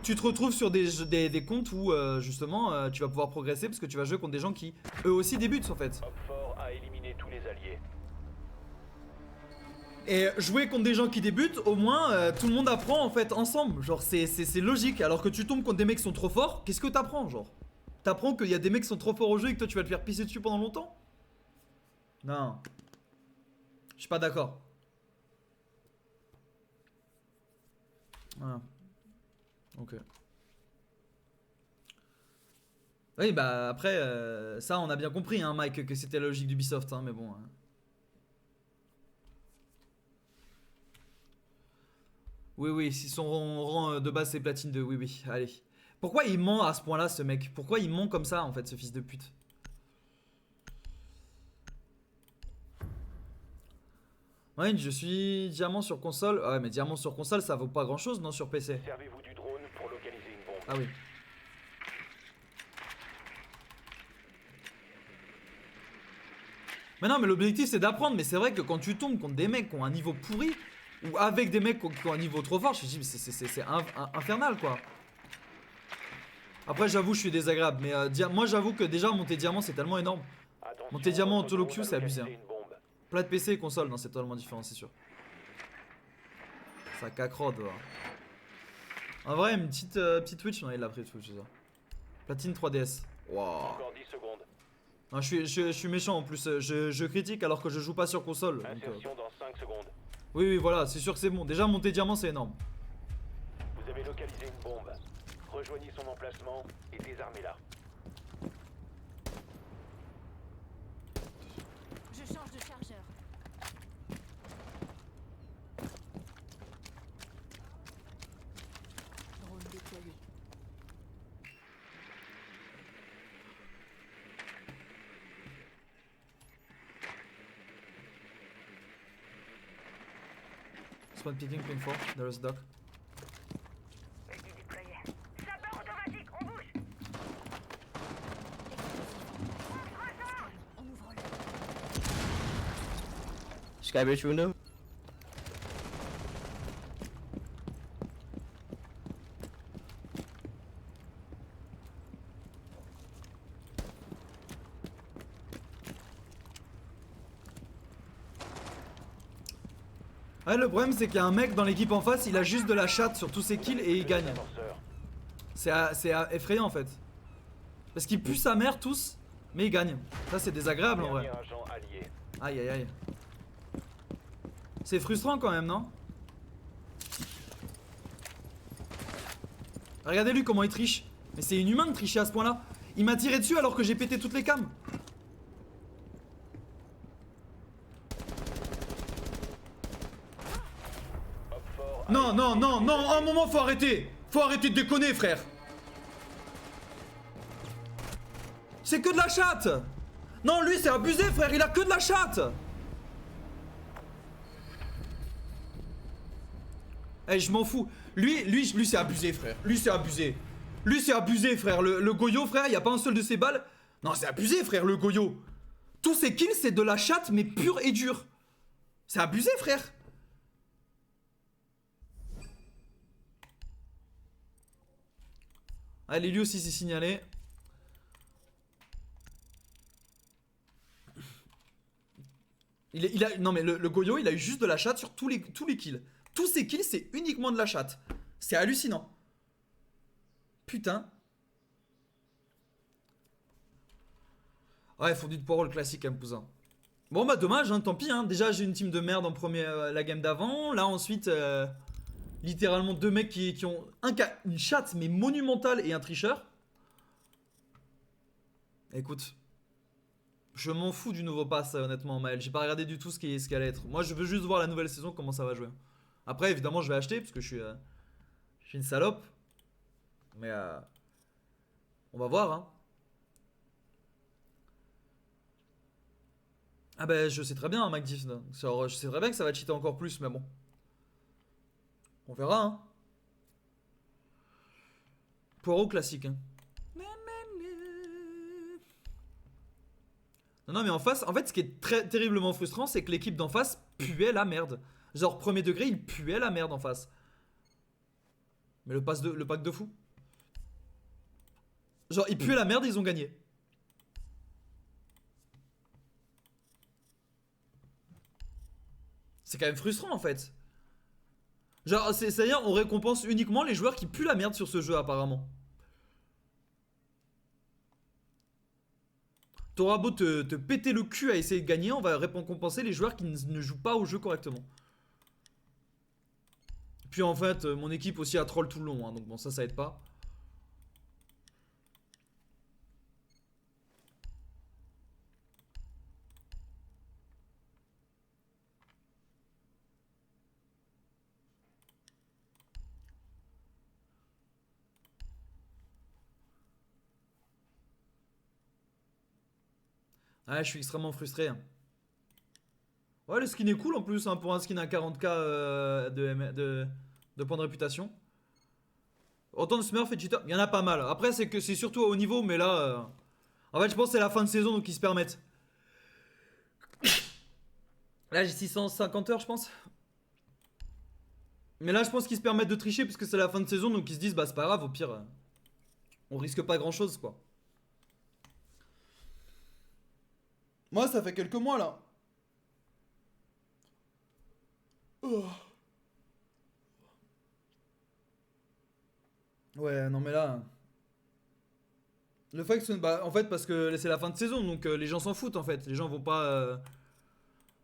tu te retrouves sur des comptes où justement tu vas pouvoir progresser parce que tu vas jouer contre des gens qui eux aussi débutent en fait. Hopfort a éliminé tous les alliés. Et jouer contre des gens qui débutent, au moins tout le monde apprend en fait ensemble. Genre c'est logique. Alors que tu tombes contre des mecs qui sont trop forts, qu'est-ce que t'apprends genre? T'apprends qu'il y a des mecs qui sont trop forts au jeu et que toi tu vas te faire pisser dessus pendant longtemps? Non. Je suis pas d'accord. Voilà. Ok. Oui bah après ça on a bien compris hein Mike que c'était la logique d'Ubisoft hein, mais bon hein. Oui si son rang de base c'est platine 2, oui allez. Pourquoi il ment à ce point là ce mec? Pourquoi il ment comme ça en fait ce fils de pute? Ouais, je suis diamant sur console. Ah ouais, mais diamant sur console, ça vaut pas grand chose, non, sur PC. Servez-vous du drone pour localiser une bombe. Ah oui. Mais non, mais l'objectif c'est d'apprendre. Mais c'est vrai que quand tu tombes contre des mecs qui ont un niveau pourri, ou avec des mecs qui ont un niveau trop fort, je me dis, mais c'est infernal quoi. Après, j'avoue, je suis désagréable. Mais moi, j'avoue que déjà, monter diamant, c'est tellement énorme. Attention, Monter diamant en votre solo drone queue, a c'est abusé. Hein. localisé une bombe. Plat de PC et console, non, c'est totalement différent, c'est sûr. Ça cacrode, voilà. En vrai, une petite Twitch, non, il l'a pris Twitch, c'est ça. Platine 3DS. Waouh. Encore 10 secondes. Non, je suis méchant en plus, je critique alors que je joue pas sur console. Donc, Insertion dans 5 secondes. oui, voilà, c'est sûr que c'est bon. Déjà, monter diamant, c'est énorme. Vous avez localisé une bombe. Rejoignez son emplacement et désarmez-la. Je change de chargeur. Drone déployé. Spawn picking, ping 4, there is a dock. Ulti déployé. Sapeur automatique, on bouge. On ouvre le. Skybridge window. Ouais, le problème c'est qu'il y a un mec dans l'équipe en face, il a juste de la chatte sur tous ses kills et il gagne. C'est effrayant en fait. Parce qu'il pue sa mère tous, mais il gagne. Ça c'est désagréable en vrai. Aïe aïe aïe. C'est frustrant quand même, non? Regardez-lui comment il triche. Mais c'est inhumain de tricher à ce point-là. Il m'a tiré dessus alors que j'ai pété toutes les cams. Non, non, non, non, un moment faut arrêter. Faut arrêter de déconner, frère. C'est que de la chatte. Non, lui c'est abusé, frère, il a que de la chatte. Eh, je m'en fous. Lui c'est abusé, frère. Lui c'est abusé. Lui c'est abusé, frère. Le Goyo, frère, y a pas un seul de ses balles. Non, c'est abusé, frère, le Goyo. Tous ses kills, c'est de la chatte, mais pure et dure. C'est abusé, frère. Allez, lui aussi s'est signalé. Non mais le Goyo, il a eu juste de la chatte sur tous les kills. Tous ses kills, c'est uniquement de la chatte. C'est hallucinant. Putain. Ouais, fondu de poireau le classique, hein, cousin. Bon bah dommage, hein, tant pis. Hein. Déjà j'ai une team de merde en premier la game d'avant. Là ensuite, littéralement deux mecs qui ont une chatte mais monumentale et un tricheur. Écoute. Je m'en fous du nouveau pass, honnêtement, Maël. J'ai pas regardé du tout ce qui allait être. Moi, je veux juste voir la nouvelle saison, comment ça va jouer. Après, évidemment, je vais acheter, parce que je suis une salope. Mais, on va voir, hein. Ah bah, je sais très bien, hein, MacDiff. Je sais très bien que ça va cheater encore plus, mais bon. On verra, hein. Poireau classique, hein. Non mais en face, en fait ce qui est très terriblement frustrant, c'est que l'équipe d'en face puait la merde. Genre premier degré, il puait la merde en face. Mais le pack de fou. Genre ils puaient la merde et ils ont gagné. C'est quand même frustrant en fait. Genre c'est-à-dire on récompense uniquement les joueurs qui puent la merde sur ce jeu apparemment. T'auras beau te péter le cul à essayer de gagner, on va récompenser les joueurs qui ne jouent pas au jeu correctement. Puis en fait, mon équipe aussi a troll tout le long, hein, donc bon, ça aide pas. Ah, je suis extrêmement frustré. Ouais, le skin est cool en plus, hein, pour un skin à 40k de points de réputation. Autant de Smurf et cheater, il y en a pas mal. Après, c'est surtout au haut niveau, mais là. En fait, je pense que c'est la fin de saison, donc ils se permettent. Là, j'ai 650 heures, je pense. Mais là, je pense qu'ils se permettent de tricher, puisque c'est la fin de saison, donc ils se disent, bah, c'est pas grave, au pire. On risque pas grand chose, quoi. Moi, ça fait quelques mois, là. Oh. Ouais, non, mais là... Le fait que... Bah, en fait, parce que c'est la fin de saison, donc les gens s'en foutent, en fait. Les gens vont pas...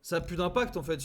Ça a plus d'impact, en fait.